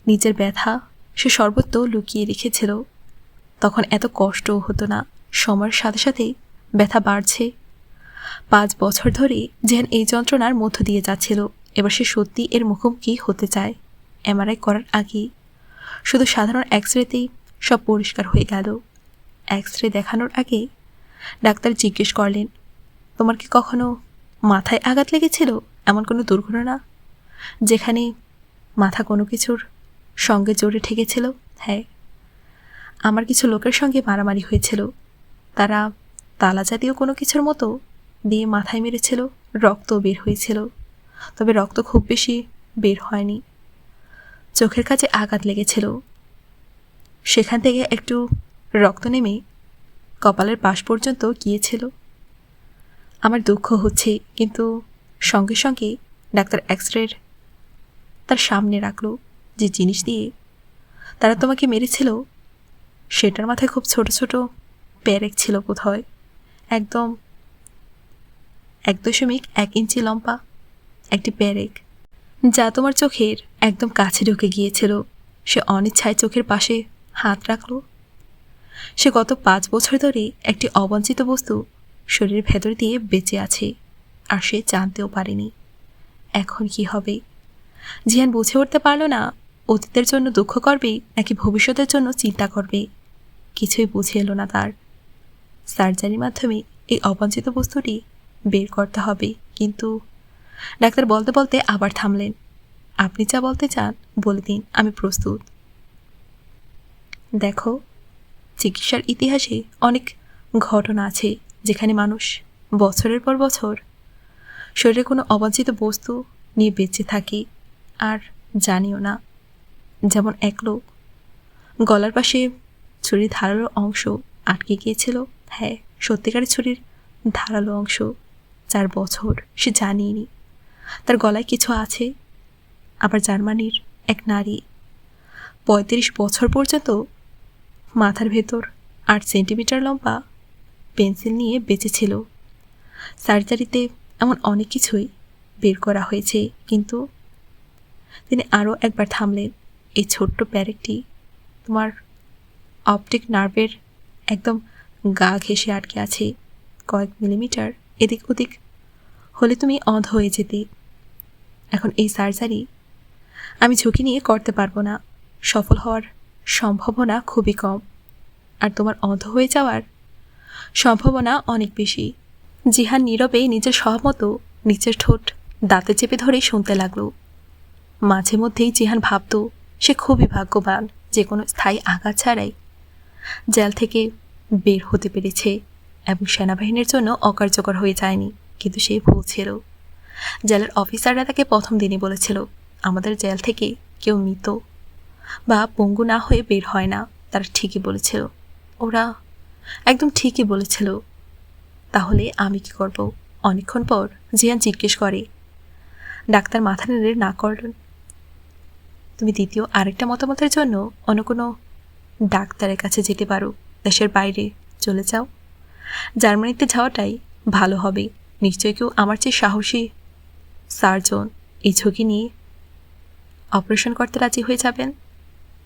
নিজের ব্যথা সে সর্বত্র লুকিয়ে রেখেছিল। তখন এত কষ্টও হতো না। সময়ের সাথে সাথেই ব্যথা বাড়ছে। 5 বছর ধরে যেন এই যন্ত্রণার মধ্য দিয়ে যাচ্ছিল। এবার সে সত্যি এর মুখোমুখি হতে চায়। এমআরআই করার আগে শুধু সাধারণ এক্সরেতেই সব পরিষ্কার হয়ে গেল। এক্সরে দেখানোর আগে ডাক্তার জিজ্ঞেস করলেন, তোমার কি কখনো মাথায় আঘাত লেগেছিল? এমন কোনো দুর্ঘটনা যেখানে মাথা কোনো কিছুর সঙ্গে জড়ে ঠেকেছিল? হ্যাঁ, আমার কিছু লোকের সঙ্গে মারামারি হয়েছিল। তারা তালা জাতীয় কোনো কিছুর মতো দিয়ে মাথায় মেরেছিল। রক্ত বের হয়েছিল, তবে রক্ত খুব বেশি বের হয়নি। চোখের কাছে আঘাত লেগেছিল, সেখান থেকে একটু রক্ত নেমে কপালের পাশ পর্যন্ত গিয়েছিল। আমার দুঃখ হচ্ছে, কিন্তু সঙ্গে সঙ্গে ডাক্তার এক্সরের তার সামনে রাখলো যে জিনিস দিয়ে তারা তোমাকে মেরেছিল, সেটার মাথায় খুব ছোট ছোট প্যারেক ছিল বোধহয়, একদম 1.1 ইঞ্চি লম্বা একটি প্যারেক, যা তোমার চোখের একদম কাছে ঢুকে গিয়েছিল। সে অনিচ্ছায় চোখের পাশে হাত রাখল। সে গত 5 বছর ধরে একটি অবাঞ্ছিত বস্তু শরীরের ভেতর দিয়ে বেঁচে আছে, আর সে জানতেও পারেনি এখন কি হবে। জিহান বুঝে উঠতে পারল না অতীতের জন্য দুঃখ করবে নাকি ভবিষ্যতের জন্য চিন্তা করবে। কিছুই বুঝে এলো না তার। সার্জারির মাধ্যমে এই অবাঞ্ছিত বস্তুটি বের করতে হবে, কিন্তু ডাক্তার বলতে বলতে আবার থামলেন। আপনি যা বলতে চান বলে দিন, আমি প্রস্তুত। দেখো, চিকিৎসার ইতিহাসে অনেক ঘটনা আছে যেখানে মানুষ বছরের পর বছর শরীরে কোনো অবাঞ্ছিত বস্তু নিয়ে বেঁচে থাকে আর জানিও না। যেমন এক লোক গলার পাশে ছুরির ধারালো অংশ আটকে গিয়েছিল, হ্যাঁ সত্যিকারের ছুরির ধারালো অংশ, 4 বছর সে জানিয়েনি তার গলায় কিছু আছে। আবার জার্মানির এক নারী 35 বছর পর্যন্ত মাথার ভেতর 8 সেন্টিমিটার লম্বা পেন্সিল নিয়ে বেঁচেছিল। সার্জারিতে এমন অনেক কিছুই বের করা হয়েছে, কিন্তু তিনি আরও একবার থামলেন। এই ছোট্ট প্যারেকটি তোমার অপটিক নার্ভের একদম গা ঘেঁষে আটকে আছে। কয়েক মিলিমিটার এদিক ওদিক হলে তুমি অন্ধ হয়ে যেতে। এখন এই সার্জারি আমি ঝুঁকি নিয়ে করতে পারবো না, সফল হওয়ার সম্ভাবনা খুবই কম, আর তোমার অন্ধ হয়ে যাওয়ার সম্ভাবনা অনেক বেশি। জিহান নীরবে নিজের সহমত নিচের ঠোঁট দাঁতে চেপে ধরে শুনতে লাগলো। মাঝে মধ্যেই জিহান ভাবত সে খুবই ভাগ্যবান যে কোনো স্থায়ী আঘাত ছাড়াই জেল থেকে বের হতে পেরেছে এবং সেনাবাহিনীর জন্য অকার্যকর হয়ে যায়নি। কিন্তু সে ভুল ছিল। জেলের অফিসাররা তাকে প্রথম দিনই বলেছিল, আমাদের জেল থেকে কেউ মৃত বা পঙ্গু না হয়ে বের হয় না। তারা ঠিকই বলেছিল, ওরা একদম ঠিকই বলেছিল। তাহলে আমি কি করব? অনেকক্ষণ পর জিয়ান জিজ্ঞেস করে। ডাক্তার মাথা নেড়ে না করলেন। তুমি দ্বিতীয় আরেকটা মতামতের জন্য অন্য কোনো ডাক্তারের কাছে যেতে পারো, দেশের বাইরে চলে যাও। জার্মানিতে যাওয়াটাই ভালো হবে। নিশ্চয়ই কেউ আমার চেয়ে সাহসী সার্জন এই ঝুঁকি নিয়ে অপারেশন করতে রাজি হয়ে যাবেন।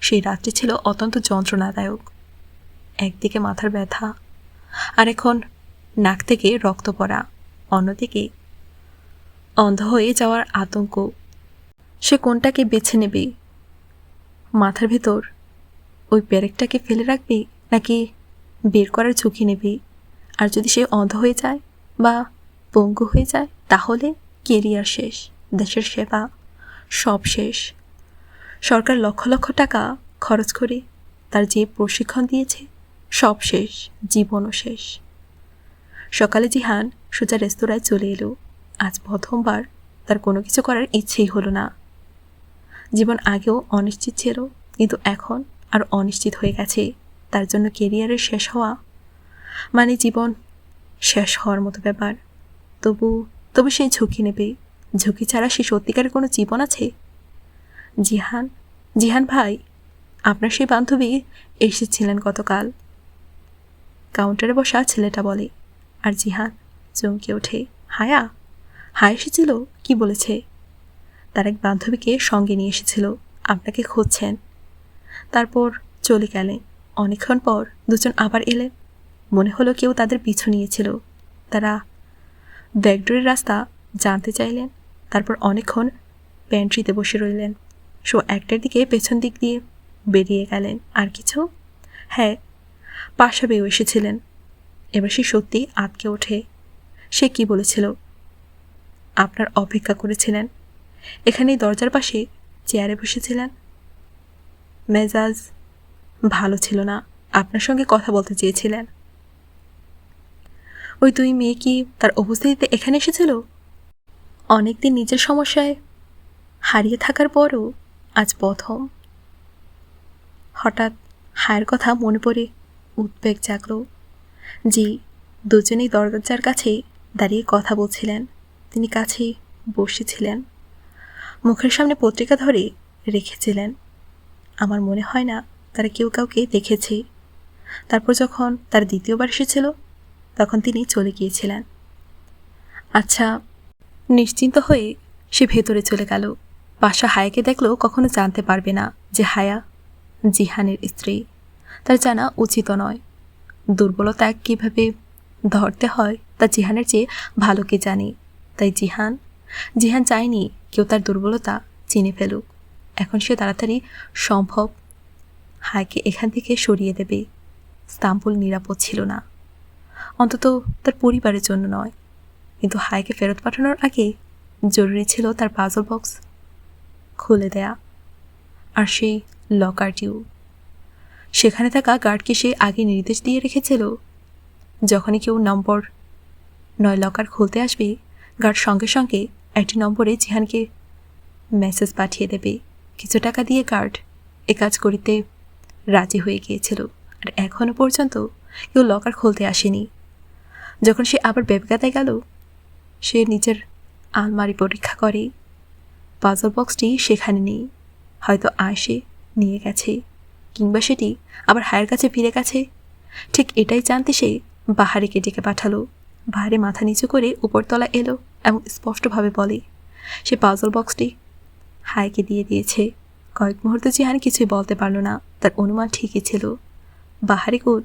সেই রাত্রি ছিল অত্যন্ত যন্ত্রণাদায়ক। একদিকে মাথার ব্যথা, আর এখন নাক থেকে রক্ত পড়া, অন্যদিকে অন্ধ হয়ে যাওয়ার আতঙ্ক। সে কোনটাকে বেছে নেবে? মাথার ভেতর ওই প্যারেকটাকে ফেলে রাখবে নাকি বের করার ঝুঁকি নেবে? আর যদি সে অন্ধ হয়ে যায় বা পঙ্গু হয়ে যায়, তাহলে কেরিয়ার শেষ, দেশের সেবা সব শেষ। সরকার লক্ষ লক্ষ টাকা খরচ করে তার যে প্রশিক্ষণ দিয়েছে সব শেষ, জীবনও শেষ। সকালে জিহান সোজা রেস্তোরাঁয় চলে এলো। আজ প্রথমবার তার কোনো কিছু করার ইচ্ছেই হলো না। জীবন আগেও অনিশ্চিত ছিল, কিন্তু এখন আর অনিশ্চিত হয়ে গেছে। তার জন্য কেরিয়ারের শেষ হওয়া মানে জীবন শেষ হওয়ার মতো ব্যাপার। তবু সেই ঝুঁকি নেবে। ঝুঁকি ছাড়া সে সত্যিকারের কোনো জীবন আছে? জিহান ভাই, আপনার সেই বান্ধবী এসেছিলেন গতকাল, কাউন্টারে বসা ছেলেটা বলে। আর জিহান চমকে ওঠে। হায়া এসেছিল? কি বলেছে? তার এক বান্ধবীকে সঙ্গে নিয়ে এসেছিল, আপনাকে খুঁজছেন। তারপর চলে গেলেন। অনেকক্ষণ পর দুজন আবার এলেন। মনে হলো কেউ তাদের পিছু নিয়েছিল। তারা ব্যাকডোরের রাস্তা জানতে চাইলেন। তারপর অনেকক্ষণ প্যান্ট্রিতে বসে রইলেন। শো 1টার দিকে পেছন দিক দিয়ে বেরিয়ে গেলেন। আর কিছু? হ্যাঁ, পাশাবেও এসেছিলেন। এবার সে সত্যি আটকে ওঠে। সে কি বলেছিল? আপনার অপেক্ষা করেছিলেন, এখানেই দরজার পাশে চেয়ারে বসেছিলেন। মেজাজ ভালো ছিল না, আপনার সঙ্গে কথা বলতে চেয়েছিলেন। ওই 2 মেয়ে কি তার উপস্থিতিতে এখানে এসেছিল? অনেকদিন নিজের সমস্যায় হারিয়ে থাকার পরও আজ প্রথম হঠাৎ হায়ের কথা মনে পড়ে উদ্বেগ জাগল। জি, দুজনেই দরজার কাছে দাঁড়িয়ে কথা বলছিলেন। তিনি কাছেই বসেছিলেন, মুখের সামনে পত্রিকা ধরে রেখেছিলেন। আমার মনে হয় না তারা কেউ কাউকে দেখেছে। তারপর যখন তার দ্বিতীয়বার এসেছিল তখন তিনি চলে গিয়েছিলেন। আচ্ছা, নিশ্চিন্ত হয়ে সে ভেতরে চলে গেল। পাশা হায়াকে দেখলো কখনো জানতে পারবে না যে হায়া জিহানের স্ত্রী। তার জানা উচিত নয়। দুর্বলতা কীভাবে ধরতে হয় তা জিহানের চেয়ে ভালো কে জানে। তাই জিহান চায়নি কেউ তার দুর্বলতা চিনে ফেলুক। এখন সে তাড়াতাড়ি সম্ভব হায়াকে এখান থেকে সরিয়ে দেবে। ইস্তাম্বুল নিরাপদ ছিল না, অন্তত তার পরিবারের জন্য নয়। কিন্তু হায়াকে ফেরত পাঠানোর আগে জরুরি ছিল তার পাজল বক্স খুলে দেয়া, আর সেই লকারটিও। সেখানে থাকা গার্ডকে সে আগে নির্দেশ দিয়ে রেখেছিল, যখনই কেউ নম্বর 9 লকার খুলতে আসবে গার্ড সঙ্গে সঙ্গে একটি নম্বরে জিহানকে মেসেজ পাঠিয়ে দেবে। কিছু টাকা দিয়ে গার্ড এ কাজ করিতে রাজি হয়ে গিয়েছিল। আর এখনও পর্যন্ত কেউ লকার খুলতে আসেনি। যখন সে আবার বেবগাতায় গেল, সে নিজের আলমারি পরীক্ষা করে। পাজল বক্সটি সেখানে নেই। হয়তো আয়সে নিয়ে গেছে, কিংবা সেটি আবার হায়ের কাছে ফিরে গেছে। ঠিক এটাই জানতে সে বাহারিকে ডেকে পাঠালো। বাহারে মাথা নিচু করে উপরতলা এলো এবং স্পষ্টভাবে বলে সে পাজল বক্সটি হায়কে দিয়ে দিয়েছে। কয়েক মুহূর্ত জিহান কিছুই বলতে পারল না। তার অনুমান ঠিকই ছিল। বাহারি কুল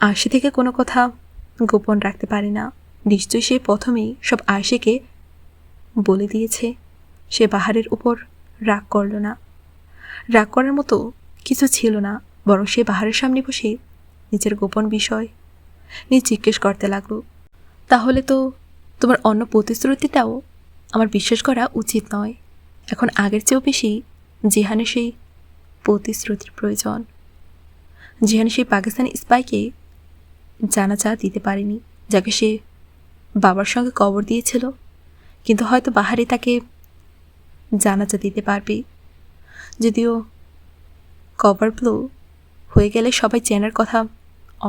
আয়সে থেকে কোনো কথা গোপন রাখতে পারে না। নিশ্চয়ই সে প্রথমেই সব আয়সেকে বলে দিয়েছে। সে বাহারের উপর রাগ করল না। রাগ করার মতো কিছু ছিল না, বরং সে বাহারের সামনে বসে নিজের গোপন বিষয় নিয়ে জিজ্ঞেস করতে লাগলো। তাহলে তো তোমার অন্য প্রতিশ্রুতিটাও আমার বিশ্বাস করা উচিত নয়। এখন আগের চেয়েও বেশি জিহানের সেই প্রতিশ্রুতির প্রয়োজন। জিহান সেই পাকিস্তানি স্পাইকে জানাজা দিতে পারেনি, যাকে সে বাবার সঙ্গে কবর দিয়েছিল। কিন্তু হয়তো বাহারি তাকে জানাজা দিতে পারবে। যদিও কভার ব্লো হয়ে গেলে সবাই চেনার কথা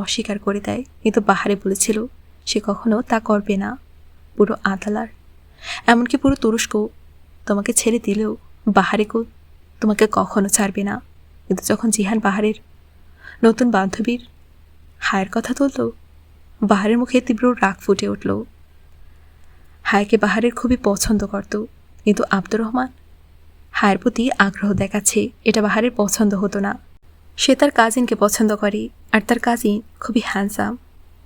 অস্বীকার করে দেয়, কিন্তু বাহারি বলেছিল সে কখনো তা করবে না। পুরো আদালার, এমনকি পুরো তুরস্ক তোমাকে ছেড়ে দিলেও বাহারিকেও তোমাকে কখনো ছাড়বে না। কিন্তু যখন জিহান বাহারের নতুন বান্ধবীর হায়ের কথা তুলল, বাহারের মুখে তীব্র রাগ ফুটে উঠল। হায়কে বাহারের খুবই পছন্দ করত, কিন্তু আব্দুর রহমান হায়ের প্রতি আগ্রহ দেখাচ্ছে এটা বাহারের পছন্দ হতো না। সে তার কাজিনকে পছন্দ করে, আর তার কাজিন খুবই হ্যান্ডসাম।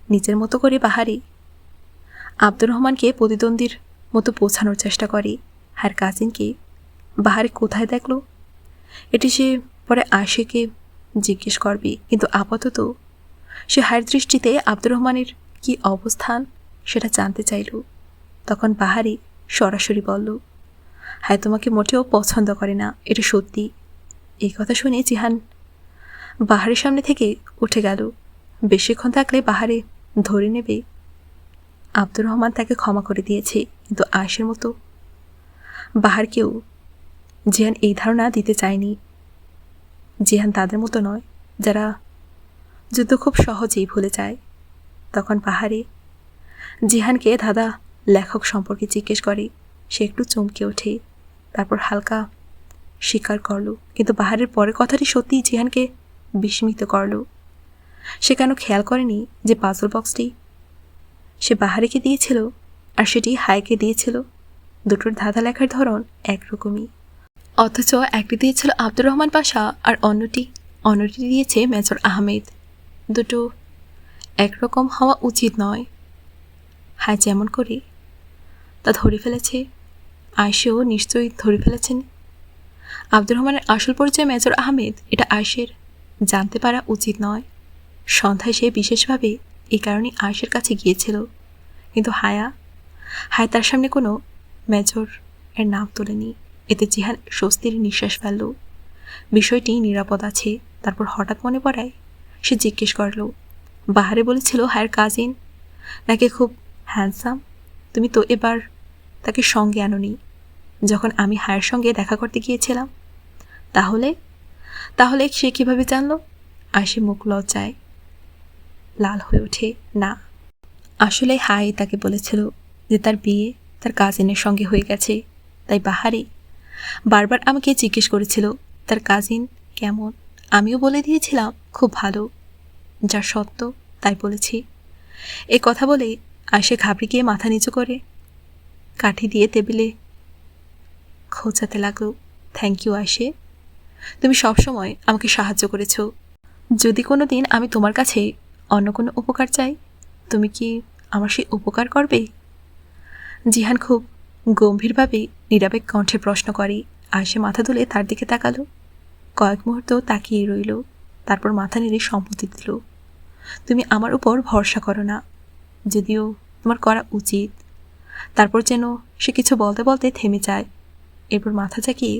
নিজের মতো করে বাহারি আব্দুর রহমানকে প্রতিদ্বন্দ্বীর মতো পৌঁছানোর চেষ্টা করে। হায়ের কাজিনকে বাহারি কোথায় দেখল এটি সে পরে আয়েশাকে জিজ্ঞেস করবে, কিন্তু আপাতত সে হায়ের দৃষ্টিতে আব্দুর রহমানের কী অবস্থান সেটা জানতে চাইল। তখন বাহারি সরাসরি বলল, হায় তোমাকে মোটেও পছন্দ করে না, এটা সত্যি। এই কথা শুনে জিহান বাহারের সামনে থেকে উঠে গেল। বেশিক্ষণ থাকলে বাহারে ধরে নেবে। আব্দুর রহমান তাকে ক্ষমা করে দিয়েছে, কিন্তু আয়েশের মতো বাহারকেও জিহান এই ধারণা দিতে চায়নি। জিহান তাদের মতো নয় যারা যুদ্ধ খুব সহজেই ভুলে যায়। তখন বাহারে জিহানকে দাদা লেখক সম্পর্কে জিজ্ঞেস করে। সে একটু চমকে ওঠে, তারপর হালকা স্বীকার করল। কিন্তু বাহারের পরের কথাটি সত্যিই জিহানকে বিস্মিত করল। সে কেন খেয়াল করেনি যে পাজল বক্সটি সে বাহারিকে দিয়েছিল আর সেটি হায়কে দিয়েছিল। দুটোর ধাঁধা লেখার ধরন একরকমই, অথচ একটি দিয়েছিল আব্দুর রহমান পাশা আর অন্যটি দিয়েছে মেজর আহমেদ। দুটো একরকম হওয়া উচিত নয়। হায় যেমন করে তা ধরে ফেলেছে, আয়েশেও নিশ্চয়ই ধরে ফেলেছেন। আব্দুর রহমানের আসল পরিচয় মেজর আহমেদ, এটা আয়েশের জানতে পারা উচিত নয়। সন্ধ্যায় সে বিশেষভাবে এই কারণে আয়েশের কাছে গিয়েছিল, কিন্তু হায় তার সামনে কোনো মেজর এর নাম তোলেনি। এতে জিহান স্বস্তির নিঃশ্বাস ফেলল। বিষয়টি নিরাপদ আছে। তারপর হঠাৎ মনে পড়ায় সে জিজ্ঞেস করল, বাহারে বলেছিল হায়ের কাজিন নাকি খুব হ্যান্ডসাম। তুমি তো এবার তাকে সঙ্গে আনোনি যখন আমি হায়ের সঙ্গে দেখা করতে গিয়েছিলাম। তাহলে সে কীভাবে জানল? আয়েশে মুখ লজ্জায় লাল হয়ে ওঠে। না, আসলে হাই তাকে বলেছিল যে তার বিয়ে তার কাজিনের সঙ্গে হয়ে গেছে, তাই বাহারি বারবার আমাকে জিজ্ঞেস করেছিল তার কাজিন কেমন। আমিও বলে দিয়েছিলাম খুব ভালো, যা সত্য তাই বলেছি। এই কথা বলে আয়সে ঘাবড়ে গিয়ে মাথা নিচু করে কাঠি দিয়ে টেবিলে খোঁচাতে লাগলো। থ্যাংক ইউ আয়সে, তুমি সবসময় আমাকে সাহায্য করেছ। যদি কোনো দিন আমি তোমার কাছে অন্য কোনো উপকার চাই, তুমি কি আমার সেই উপকার করবে? জিহান খুব গম্ভীরভাবে নিরাবেগ কণ্ঠে প্রশ্ন করে। আয়সে মাথা তুলে তার দিকে তাকালো। কয়েক মুহূর্ত তাকিয়ে রইল, তারপর মাথা নেড়ে সম্মতি দিল। তুমি আমার উপর ভরসা করো না, যদিও তোমার করা উচিত। তারপর যেন সে কিছু বলতে বলতে থেমে যায়। এরপর মাথা চাকিয়ে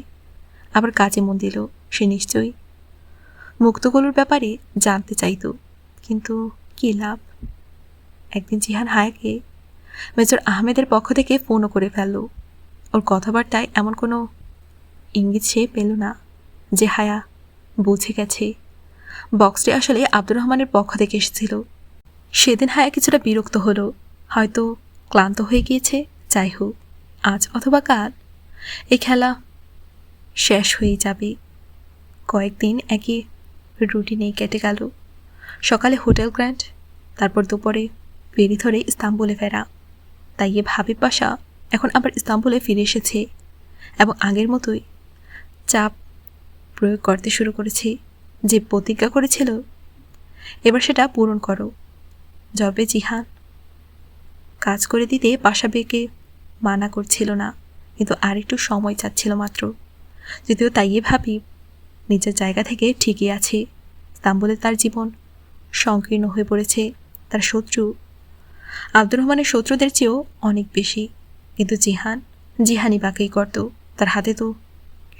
আবার কাজে মন দিল। সে নিশ্চয়ই মুক্তগুলোর ব্যাপারে জানতে চাইত, কিন্তু কী লাভ? একদিন জিহান হায়াকে মেজর আহমেদের পক্ষ থেকে ফোনও করে ফেলল। ওর কথাবার্তায় এমন কোনো ইঙ্গিত সে পেল না যে হায়া বুঝে গেছে বক্সটি আসলে আব্দুর রহমানের পক্ষ থেকে এসেছিল। সেদিন হায়া কিছুটা বিরক্ত হলো, হয়তো ক্লান্ত হয়ে গিয়েছে। যাই হোক, আজ অথবা কাল এই খেলা শেষ হয়ে যাবে। কয়েকদিন একই রুটিনেই কেটে গেল। সকালে হোটেল গ্র্যান্ড, তারপর দুপুরে ফেরি ধরে ইস্তাম্বুলে ফেরা। তাই এ হাবিব বাসা এখন আবার ইস্তাম্বুলে ফিরে এসেছে এবং আগের মতোই চাপ প্রয়োগ করতে শুরু করেছে। যে প্রতিজ্ঞা করেছিল এবার সেটা পূরণ করো। জবে জিহান কাজ করে দিতে বাসা বেঁকে মানা করছিল না, কিন্তু আর একটু সময় চাচ্ছিল মাত্র। যদিও তাই ভাবি নিজের জায়গা থেকে ঠিকই আছে। ইস্তাম্বুলে তার জীবন সংকীর্ণ হয়ে পড়েছে। তার শত্রু আব্দুর রহমানের শত্রুদের চেয়েও অনেক বেশি, কিন্তু জিহানই বাকেই করত। তার হাতে তো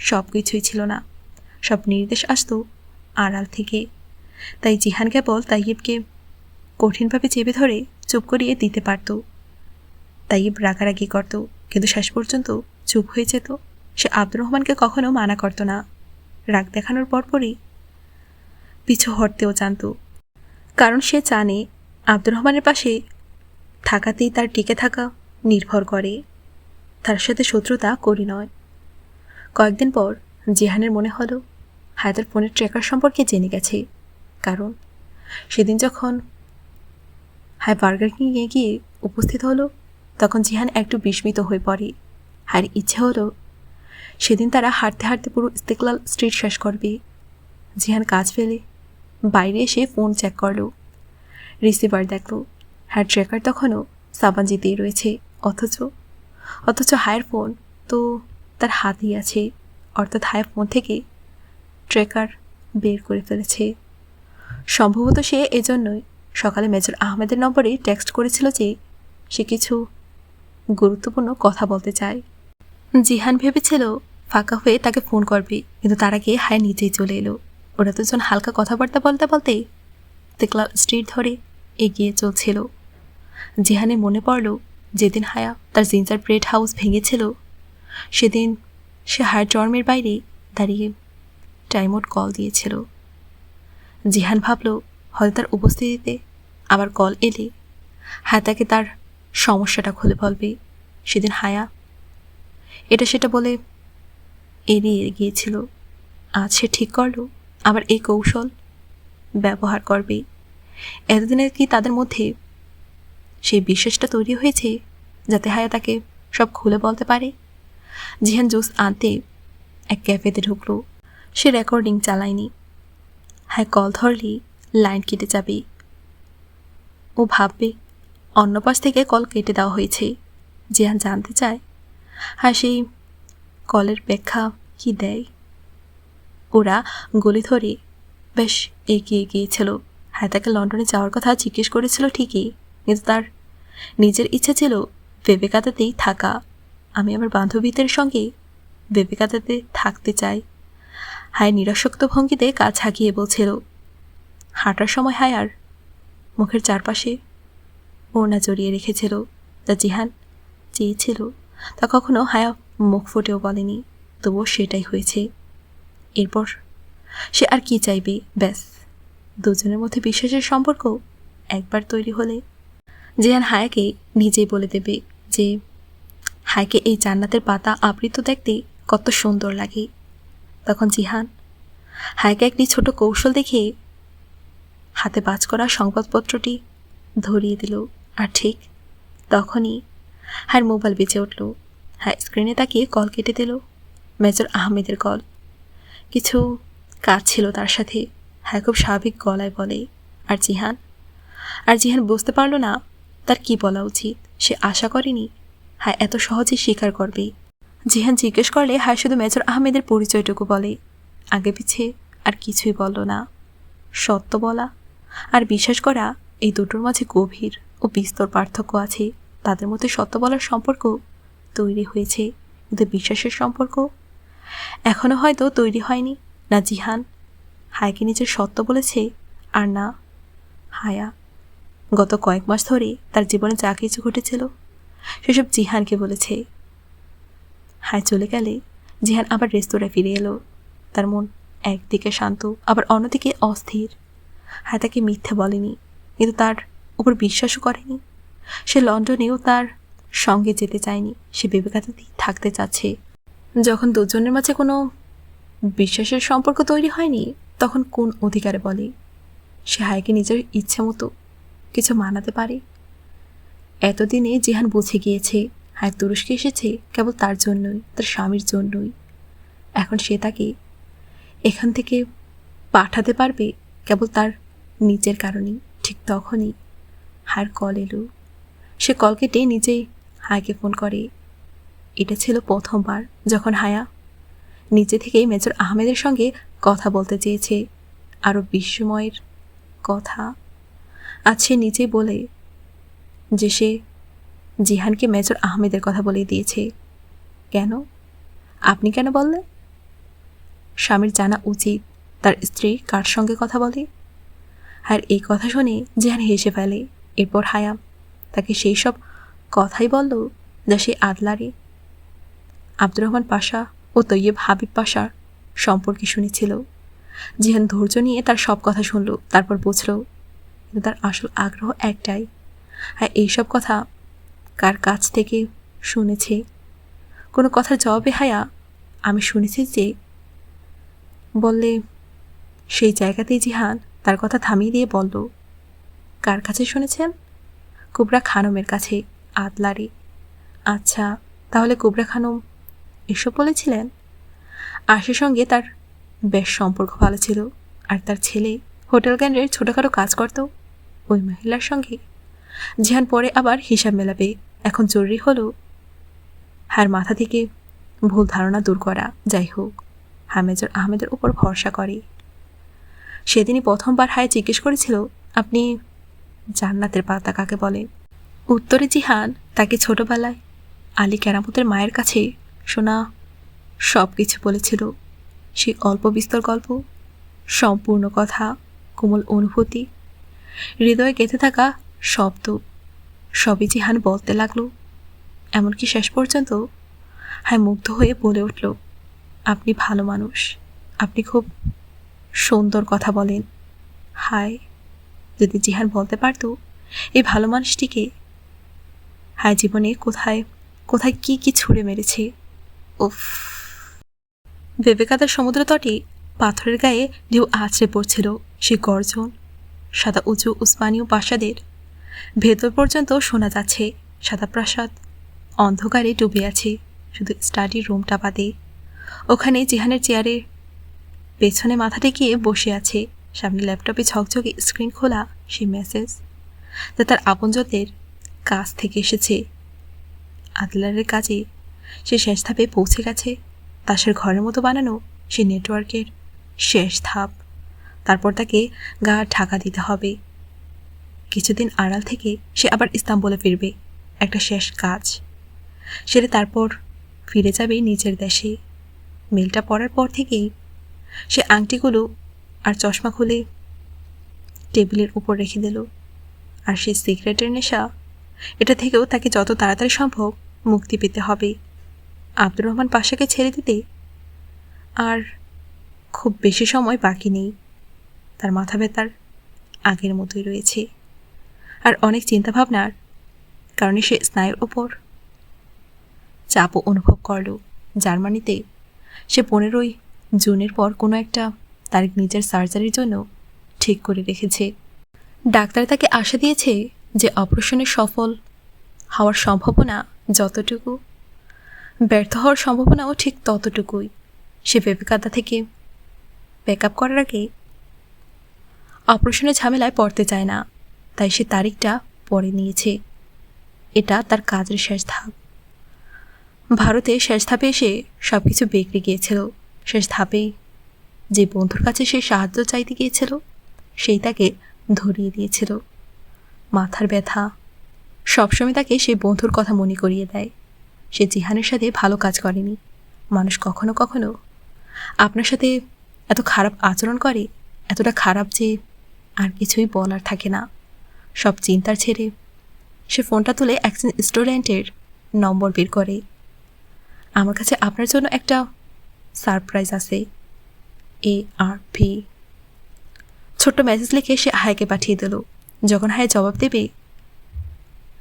সব কিছুই ছিল না, সব নির্দেশ আসতো আড়াল থেকে। তাই জিহান কেবল তাইয়েবকে কঠিনভাবে চেপে ধরে চুপ করিয়ে দিতে পারত। তাইয়েব রাগারাগি করত, কিন্তু শেষ পর্যন্ত চুপ হয়ে যেত। সে আব্দুর রহমানকে কখনো মানা করত না। রাগ দেখানোর পরপরই পিছু হটতেও জানত, কারণ সে জানে আব্দুর রহমানের পাশে থাকাতেই তার টিকে থাকা নির্ভর করে, তার সাথে শত্রুতা করি নয়। কয়েকদিন পর জিহানের মনে হলো হায়াতের ফোনের ট্র্যাকার সম্পর্কে জেনে গেছে, কারণ সেদিন যখন হায় বার্গার কিংয়ে গিয়ে উপস্থিত হলো তখন জিহান একটু বিস্মিত হয়ে পড়ে। হায়ের ইচ্ছে হলো সেদিন তারা হাঁটতে হাঁটতে পুরো ইস্তেকলাল স্ট্রিট শেষ করবে। জিহান কাজ ফেলে বাইরে এসে ফোন চেক করলো, রিসিভার দেখলো। হায়ের ট্র্যাকার তখনও সাবানজিতেই রয়েছে, অথচ হায়ের ফোন তো তার হাতেই আছে। অর্থাৎ হায়ের ফোন থেকে ট্র্যাকার বের করে ফেলেছে। সম্ভবত সে এজন্যই সকালে মেজর আহমেদের নম্বরে টেক্সট করেছিল যে সে কিছু গুরুত্বপূর্ণ কথা বলতে চায়। জিহান ভেবেছিল ফাঁকা হয়ে তাকে ফোন করবে, কিন্তু তার আগে হায় নিজেই চলে এলো। ওরা দুজন হালকা কথাবার্তা বলতে বলতেই ইস্তেকলাল স্ট্রিট ধরে এগিয়ে চলছিল। জিহানের মনে পড়ল যেদিন হায়া তার জিঞ্জার ব্রেড হাউস ভেঙেছিল, সেদিন সে হায়ার ডর্মের বাইরে দাঁড়িয়ে টাইমআউট কল দিয়েছিল। জিহান ভাবল হয়তো তার উপস্থিতিতে আবার কল এলে হায়া তাকে তার সমস্যাটা খুলে বলবে। সেদিন হায়া এটা সেটা বলে এড়িয়ে গিয়েছিল। আজ সে ঠিক করলো আবার এই কৌশল ব্যবহার করবে। এতদিনে কি তাদের মধ্যে সেই বিশ্বাসটা তৈরি হয়েছে যাতে হায়া তাকে সব খুলে বলতে পারে? জিহান জুস আনতে এক ক্যাফেতে ঢুকলো। সে রেকর্ডিং চালায়নি। হায় কল ধরলেই লাইন কেটে যাবে। ও ভাববে অন্য পাশ থেকে কল কেটে দেওয়া হয়েছে। জিহান জানতে চায় হ্যাঁ সেই কলের ব্যাখ্যা কি দেয়। ওরা গলি ধরে বেশ এগিয়ে গিয়েছিল। হ্যাঁ তাকে লন্ডনে যাওয়ার কথা জিজ্ঞেস করেছিল ঠিকই, কিন্তু তার নিজের ইচ্ছে ছিল বেবেকাতাতেই থাকা। আমি আমার বান্ধবীদের সঙ্গে বেবেকাতাতে থাকতে চাই। হায় নিরাসক্ত ভঙ্গিতে কাজ হাঁকিয়ে বলছিল। হাঁটার সময় হায়ার মুখের চারপাশে ওড়না জড়িয়ে রেখেছিল, যা জিহান চেয়েছিল তা কখনো হায়া মুখ ফুটেও বলেনি, তবুও সেটাই হয়েছে। এরপর সে আর কি চাইবে? ব্যাস, দুজনের মধ্যে বিশ্বাসের সম্পর্ক একবার তৈরি হলে জিহান হায়াকে নিজেই বলে দেবে যে হায়াকে এই জান্নাতের পাতা আবৃত দেখতে কত সুন্দর লাগে। তখন জিহান হায়াকে একটি ছোট কৌশল দেখে হাতে বাজ করা সংবাদপত্রটি ধরিয়ে দিল। আর ঠিক তখনই হায়ের মোবাইল বেজে উঠল। হায় স্ক্রিনে তাকিয়ে কল কেটে দিল। মেজর আহমেদের কল। কিছু কাজ ছিল তার সাথে। হায় খুব স্বাভাবিক গলায় বলে। আর জিহান বুঝতে পারল না তার কি বলা উচিত। সে আশা করেনি হায় এত সহজে স্বীকার করবে। জিহান জিজ্ঞেস করলে হায় শুধু মেজর আহমেদের পরিচয়টুকু বলে, আগে পিছে আর কিছুই বলল না। সত্য বলা আর বিশ্বাস করা এই দুটোর মাঝে গভীর ও বিস্তর পার্থক্য আছে। তাদের মধ্যে সত্য বলার সম্পর্ক তৈরি হয়েছে, কিন্তু বিশ্বাসের সম্পর্ক এখনও হয়তো তৈরি হয়নি। না জিহান হায়াকে নিজের সত্য বলেছে, আর না হায়া গত কয়েক মাস ধরে তার জীবনে যা কিছু ঘটেছিল সেসব জিহানকে বলেছে। হায় চলে গেলে জিহান আবার রেস্তোরাঁয় ফিরে এলো। তার মন একদিকে শান্ত আবার অন্যদিকে অস্থির। হায় তাকে মিথ্যে বলেনি, কিন্তু তার উপর বিশ্বাসও করেনি। সে লন্ডনেও তার সঙ্গে যেতে চায়নি। সে বিবেকানন্দেই থাকতে চাচ্ছে। যখন দুজনের মাঝে কোনো বিশ্বাসের সম্পর্ক তৈরি হয়নি, তখন কোন অধিকারে বলে সে হায়কে নিজের ইচ্ছে মতো কিছু মানাতে পারে? এতদিনে জিহান বুঝে গিয়েছে হায় তুরস্কে এসেছে কেবল তার জন্যই, তার স্বামীর জন্যই। এখন সে তাকে এখান থেকে পাঠাতে পারবে কেবল তার নিজের কারণেই। ঠিক তখনই হায়ের কল এলো। সে কল কেটে নিজেই হায়াকে ফোন করে। এটা ছিল প্রথমবার যখন হায়া নিজে থেকেই মেজর আহমেদের সঙ্গে কথা বলতে চেয়েছে। আরও বিস্ময়ের কথা, আজ সে নিজেই বলে যে সে জিহানকে মেজর আহমেদের কথা বলে দিয়েছে। কেন? আপনি কেন বললেন? স্বামীর জানা উচিত তার স্ত্রী কার সঙ্গে কথা বলে। আর এই কথা শুনে জিহান হেসে ফেলে। এরপর হায়া তাকে সেই সব কথাই বলল যা সে আদলারে আব্দুর রহমান পাশা ও তৈয়ব হাবিব পাশার সম্পর্কে শুনেছিল। জিহান ধৈর্য নিয়ে তার সব কথা শুনল, তারপর বুঝল কিন্তু তার আসল আগ্রহ একটাই, আর এইসব কথা কার কাছ থেকে শুনেছে। কোনো কথার জবাবে হায়া আমি শুনেছি যে বললে সেই জায়গাতেই জিহান তার কথা থামিয়ে দিয়ে বলল, কার কাছে শুনেছেন? কুবরা খানমের কাছে, আদলারে। আচ্ছা, তাহলে কুবরা খানম এসব বলেছিলেন? আশির সঙ্গে তার বেশ সম্পর্ক ভালো ছিল, আর তার ছেলে হোটেল কেন্দ্রের ছোটোখাটো কাজ করত ওই মহিলার সঙ্গে। জিহান পরে আবার হিসাব মেলাবে। এখন জরুরি হলো হার মাথা থেকে ভুল ধারণা দূর করা। যাই হোক, মেজর আহমেদের উপর ভরসা করে। সেদিনই প্রথমবার হায় জিজ্ঞেস করেছিল, আপনি জান্নাতের পাতা কাকে বলেন? উত্তরে জিহান তাকে ছোটবেলায় আলী কেরামতের মায়ের কাছে শোনা সব কিছু বলেছিল। সেই অল্প বিস্তর গল্প, সম্পূর্ণ কথা, কোমল অনুভূতি, হৃদয়ে গেঁথে থাকা শব্দ, সবই জিহান বলতে লাগলো। এমনকি শেষ পর্যন্ত হায় মুগ্ধ হয়ে বলে উঠল, আপনি ভালো মানুষ, আপনি খুব সুন্দর কথা বলেন। হায় যদি জিহান বলতে পারত এই ভালো মানুষটিকে হায় জীবনে কোথায় কোথায় কি কি ছুঁড়ে মেরেছে। উফ! বিবেকানন্দের সমুদ্র তটে পাথরের গায়ে ঢেউ আছড়ে পড়ছিল। সে গর্জন সাদা উঁচু উসমানীয় প্রাসাদের ভেতর পর্যন্ত শোনা যাচ্ছে। সাদা প্রাসাদ অন্ধকারে ডুবে আছে, শুধু স্টাডি রুমটা বাদে। ওখানে জিহানের চেয়ারে পেছনে মাথা টেকিয়ে বসে আছে। সামনে ল্যাপটপে ঝকঝকে স্ক্রিন খোলা সেই মেসেজ, যা তার আপনজনদের কাছ থেকে এসেছে। আদলারের কাজে সে শেষ ধাপে পৌঁছে গেছে। তাসের ঘরের মতো বানানো সে নেটওয়ার্কের শেষ ধাপ। তারপর তাকে গা ঢাকা দিতে হবে। কিছুদিন আড়াল থেকে সে আবার ইস্তাম্বুলে ফিরবে, একটা শেষ কাজ সেরে তারপর ফিরে যাবে নিজের দেশে। মেলটা পড়ার পর থেকেই সে আংটিগুলো আর চশমা খুলে টেবিলের উপর রেখে দিল। আর সেই সিগারেটের নেশা, এটা থেকেও তাকে যত তাড়াতাড়ি সম্ভব মুক্তি পেতে হবে। আব্দুর রহমান পাশাকে ছেড়ে দিতে আর খুব বেশি সময় বাকি নেই। তার মাথা ব্যথার আগের মতোই রয়েছে, আর অনেক চিন্তাভাবনার কারণে সে স্নায়ুর ওপর চাপও অনুভব করল। জার্মানিতে সে 15ই জুনের পর কোনো একটা তারিখ নিজের সার্জারির জন্য ঠিক করে রেখেছে। ডাক্তার তাকে আশা দিয়েছে যে অপারেশনে সফল হওয়ার সম্ভাবনা যতটুকু, ব্যর্থ হওয়ার সম্ভাবনাও ঠিক ততটুকুই। সে বেবিকাদা থেকে ব্যাকআপ করার আগে অপারেশনের ঝামেলায় পড়তে চায় না, তাই সে তারিখটা পরে নিয়েছে। এটা তার কাজের শেষ ধাপ। ভারতে শেষ ধাপে এসে সব কিছু বিগড়ে গিয়েছিল। শেষ ধাপেই যে বন্ধুর কাছে সে সাহায্য চাইতে গিয়েছিল সেই তাকে ধরিয়ে দিয়েছিল। মাথার ব্যথা সবসময় তাকে সেই বন্ধুর কথা মনে করিয়ে দেয়। সে জিহানের সাথে ভালো কাজ করেনি। মানুষ কখনো কখনো আপনার সাথে এত খারাপ আচরণ করে, এতটা খারাপ যে আর কিছুই বলার থাকে না। সব চিন্তার ছেড়ে সে ফোনটা তুলে একজন স্টুডেন্টের নম্বর বের করে। আমার কাছে আপনার জন্য একটা সারপ্রাইজ আছে, ARP। ছোট্ট মেসেজ লিখে সে হায়াকে পাঠিয়ে দিল। যখন হায়া জবাব দেবে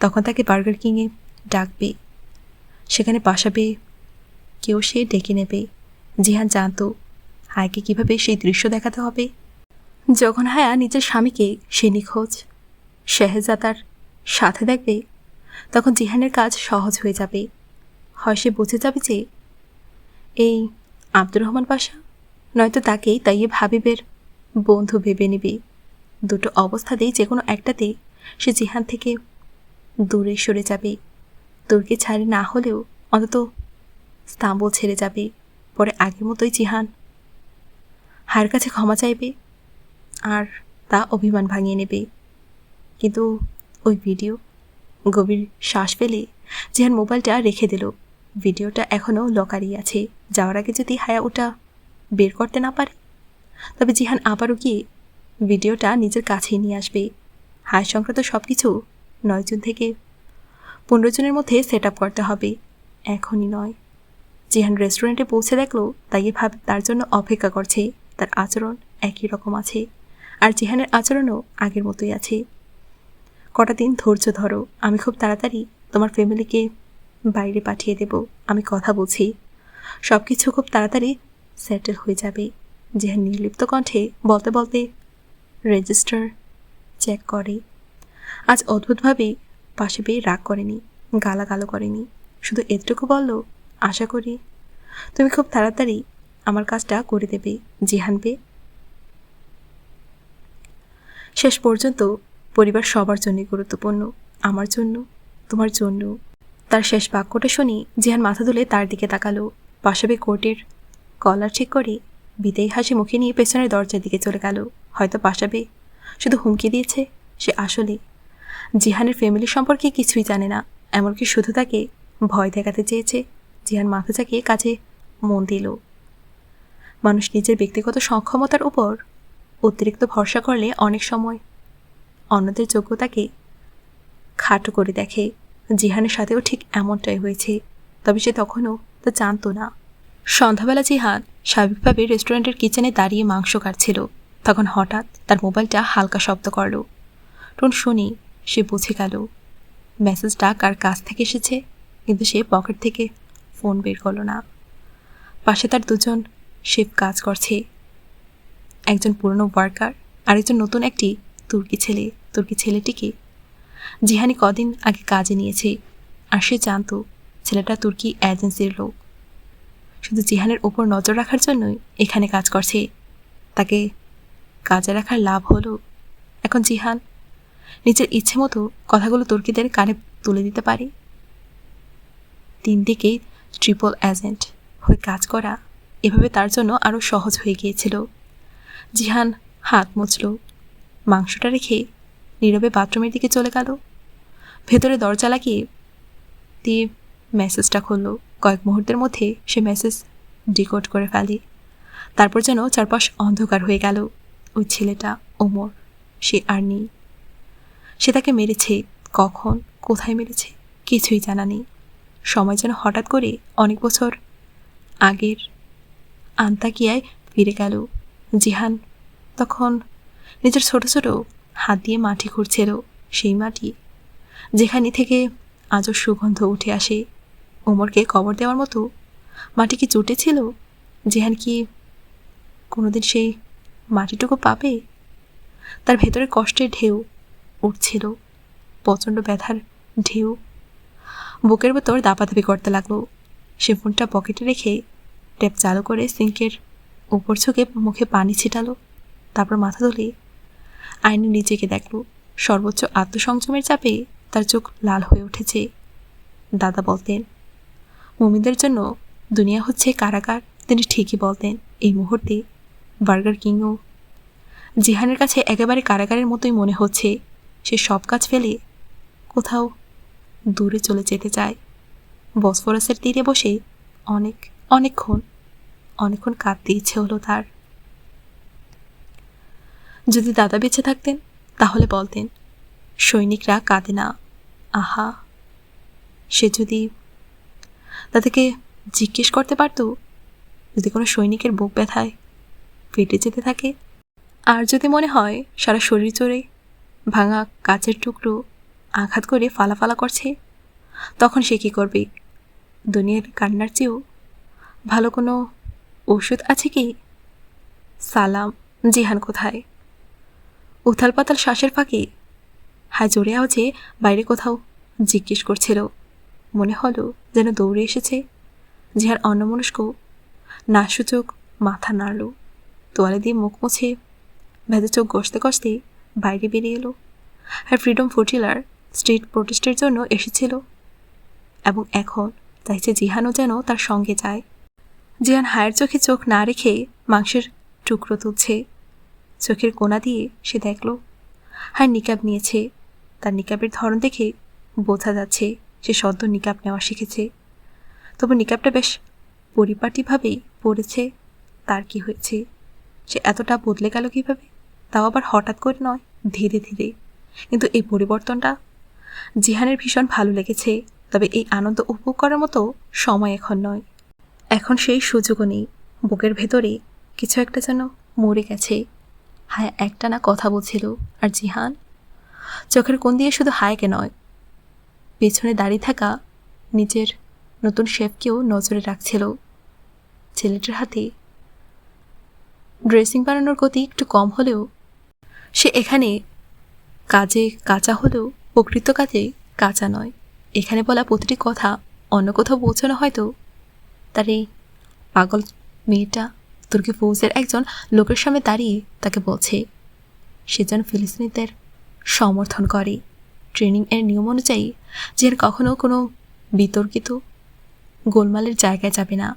তখন তাকে বার্গার কিংয়ে ডাকবে, সেখানে পাশাবে কেউ সে ডেকে নেবে। জিহান জানত হায়াকে কীভাবে সেই দৃশ্য দেখাতে হবে। যখন হায়া নিজের স্বামীকে সে নিখোঁজ শেহজাদার সাথে দেখবে তখন জিহানের কাজ সহজ হয়ে যাবে। হয় সে বুঝে যাবে যে এই আব্দুর রহমান পাশা, নয়তো তাকেই তাইয়ে হাবিবের বন্ধু ভেবে নেবে। দুটো অবস্থাতেই যে কোনো একটাতে সে জিহান থেকে দূরে সরে যাবে। তুর্কি ছাড়ে না হলেও অন্তত ইস্তাম্বুল ছেড়ে যাবে। পরে আগের মতোই জিহান হায়ের কাছে ক্ষমা চাইবে আর তা অভিমান ভাঙিয়ে নেবে। কিন্তু ওই ভিডিও, গভীর শ্বাস ফেলে জিহান মোবাইলটা রেখে দিল। ভিডিওটা এখনও লকারই আছে। যাওয়ার আগে যদি হায়া ওটা বের করতে না পারে তবে জিহান আবারও গিয়ে ভিডিওটা নিজের কাছেই নিয়ে আসবে। হায়া সংক্রান্ত সব কিছু 9 জুন থেকে 15 জুনের মধ্যে সেট আপ করতে হবে, এখনই নয়। জিহান রেস্টুরেন্টে পৌঁছে দেখলো তাই ভাবে তার জন্য অপেক্ষা করছে। তার আচরণ একই রকম আছে আর জিহানের আচরণও আগের মতোই আছে। কটা দিন ধৈর্য ধরো, আমি খুব তাড়াতাড়ি তোমার ফ্যামিলিকে বাইরে পাঠিয়ে দেব। আমি কথা বলছি, সব কিছু খুব তাড়াতাড়ি সেটেল হয়ে যাবে। জিহান নির্লিপ্ত কণ্ঠে বলতে বলতে রেজিস্টার চেক করে। আজ অদ্ভুতভাবে পাশে পেয়ে রাগ করেনি, গালাগালো করেনি, শুধু এতটুকু বলল, আশা করি তুমি খুব তাড়াতাড়ি আমার কাজটা করে দেবে জিহানবে। শেষ পর্যন্ত পরিবার সবার জন্যই গুরুত্বপূর্ণ, আমার জন্য, তোমার জন্য। তার শেষ বাক্যটা শুনি জিহান মাথা তুলে তার দিকে তাকালো। পাশাবে কোর্টের কলার ঠিক করে বিদায়ী হাসি মুখে নিয়ে পেছনের দরজার দিকে চলে গেল। হয়তো পাশাবে শুধু হুমকি দিয়েছে, সে আসলে জিহানের ফ্যামিলি সম্পর্কে কিছুই জানে না। এমনকি শুধু তাকে ভয় দেখাতে চেয়েছে। জিহান মাথা চাকিয়ে কাজে মন দিল। মানুষ নিজের ব্যক্তিগত সক্ষমতার উপর অতিরিক্ত ভরসা করলে অনেক সময় অন্যদের যোগ্যতাকে খাটো করে দেখে। জিহানের সাথেও ঠিক এমনটাই হয়েছে, তবে সে তখনও তা জানতো না। সন্ধ্যাবেলা জিহান স্বাভাবিকভাবে রেস্টুরেন্টের কিচেনে দাঁড়িয়ে মাংস কাটছিল। তখন হঠাৎ তার মোবাইলটা হালকা শব্দ করল। টোন শুনি সে বুঝে গেল মেসেজটা কার কাছ থেকে এসেছে, কিন্তু সে পকেট থেকে ফোন বের করল না। পাশে তার দুজন শেফ কাজ করছে, একজন পুরনো ওয়ার্কার আর একজন নতুন একটি তুর্কি ছেলে। তুর্কি ছেলেটিকে জিহানি কদিন আগে কাজে নিয়েছে আর সে জানত ছেলেটা তুর্কি এজেন্সির লোক। শুধু জিহানের ওপর নজর রাখার জন্যই এখানে কাজ করছে। তাকে কাজে রাখার লাভ হলো এখন জিহান নিজের ইচ্ছে মতো কথাগুলো তুর্কিদের কানে তুলে দিতে পারে। 3 দিকে ট্রিপল এজেন্ট হয়ে কাজ করা এভাবে তার জন্য আরও সহজ হয়ে গিয়েছিল। জিহান হাত মুছল, মাংসটা রেখে নীরবে বাথরুমের দিকে চলে গেল। ভেতরে দরজা লাগিয়ে দিয়ে মেসেজটা খুলল। কয়েক মুহূর্তের মধ্যে সে মেসেজ ডিকোড করে ফেলে। তারপর যেন চারপাশ অন্ধকার হয়ে গেল। ওই ছেলেটা ওমর, সে আর নেই। সে তাকে মেরেছে, কখন, কোথায় মেরেছে কিছুই জানা নেই। সময় যেন হঠাৎ করে অনেক বছর আগের আন্তাকিয়ায় ফিরে গেল। জিহান তখন নিজের ছোট ছোট হাত দিয়ে মাটি খুঁড়ছিল, সেই মাটি যেখানে থেকে আজও সুগন্ধ উঠে আসে। ওমরকে কবর দেওয়ার মতো মাটি কি জুটেছিল? জিহান কি কোনোদিন সেই মাটিটুকু পাবে? তার ভেতরে কষ্টের ঢেউ উঠছিল, প্রচণ্ড ব্যথার ঢেউ। বুকের ভেতর দাপাদাপি করতে লাগলো। সে ফোনটা পকেটে রেখে ট্যাপ চালু করে সিঙ্কের উপর ঝুঁকে মুখে পানি ছিটালো। তারপর মাথা তুলে আয়নায় নিজেকে দেখলো। সর্বোচ্চ আত্মসংযমের চাপে তার চোখ লাল হয়ে উঠেছে। দাদা বলতেন, মুমিনদের জন্য দুনিয়া হচ্ছে কারাগার। তিনি ঠিকই বলতেন। এই মুহূর্তে বার্গার কিংও জিহানের কাছে একেবারে কারাগারের মতোই মনে হচ্ছে। সে সব কাজ ফেলে কোথাও দূরে চলে যেতে চায়। বসফরাসের তীরে বসে অনেকক্ষণ কাঁদতে ইচ্ছে হলো তার। যদি দাদা বেঁচে থাকতেন তাহলে বলতেন, সৈনিকরা কাঁদে না। আহা, সে যদি তাদেরকে জিজ্ঞেস করতে পারত, যদি কোনো সৈনিকের বুক ব্যথায় ফেটে যেতে থাকে, আর যদি মনে হয় সারা শরীর জুড়ে ভাঙা কাচের টুকরো আঘাত করে ফালা করছে, তখন সে কী করবে? দুনিয়ার কান্নার চেয়েও ভালো কোনো ওষুধ আছে কি? সালাম, জিহান কোথায়? উথাল পাতাল শ্বাসের ফাঁকে হায় জোরে আওয়াজে বাইরে কোথাও জিজ্ঞেস করছিল। মনে হলো যেন দৌড়ে এসেছে। জিহান অন্যমনস্ক নাসূচক মাথা নাড়ল। তোয়ালে দিয়ে মুখ মুছে ভেজা চোখ ঘষতে বাইরে বেরিয়ে এলো। আর ফ্রিডম ফোর্টিলার স্ট্রিট প্রোটেস্টের জন্য এসেছিল, এবং এখন চাইছে জিহানও যেন তার সঙ্গে যায়। জিহান হায়ের চোখে চোখ না রেখে মাংসের টুকরো তুলছে। চোখের কোণা দিয়ে সে দেখল হায় নিকাব নিয়েছে। তার নিকাবের ধরন দেখে বোঝা যাচ্ছে সে সদ্য নিকাব নেওয়া শিখেছে। তবু নিকাবটা বেশ পরিপাটিভাবেই পড়েছে। তার কি হয়েছে? সে এতটা বদলে গেল কীভাবে? তাও আবার হঠাৎ করে নয়, ধীরে ধীরে। কিন্তু এই পরিবর্তনটা জিহানের ভীষণ ভালো লেগেছে। তবে এই আনন্দ উপভোগ করার মতো সময় এখন নয়। এখন সেই সুযোগও নেই। বুকের ভেতরে কিছু একটা যেন মরে গেছে। হায়া একটানা কথা বলছিল, আর জিহান চোখের কোণ দিয়ে শুধু হায়াকে নয়, পেছনে দাঁড়িয়ে থাকা নিজের নতুন শেফকেও নজরে রাখছিল। ছেলেটার হাতে ড্রেসিং বানানোর গতি একটু কম হলেও সে এখানে কাজে কাঁচা হলেও প্রকৃত কাজে কাঁচা নয়। এখানে বলা প্রতিটি কথা অন্য কোথাও পৌঁছানো হয়তো তার এই পাগল মেয়েটা তুর্কি ফৌজের একজন লোকের সামনে দাঁড়িয়ে তাকে বলছে সে যেন ফিলিস্তিনিদের সমর্থন করে। ট্রেনিংয়ের নিয়ম অনুযায়ী যে কখনো কোনো বিতর্কিত গোলমালের জায়গায় যাবে না।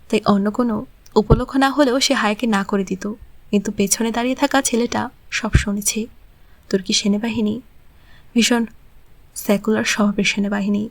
তাই অন্য কোনো উপলক্ষ না হলেও সে হায়াকে না করে দিত। কিন্তু পেছনে দাঁড়িয়ে থাকা ছেলেটা সব শুনেছে। তুর্কি সেনাবাহিনী ভীষণ সেকুলার স্বভাবের সেনাবাহিনী।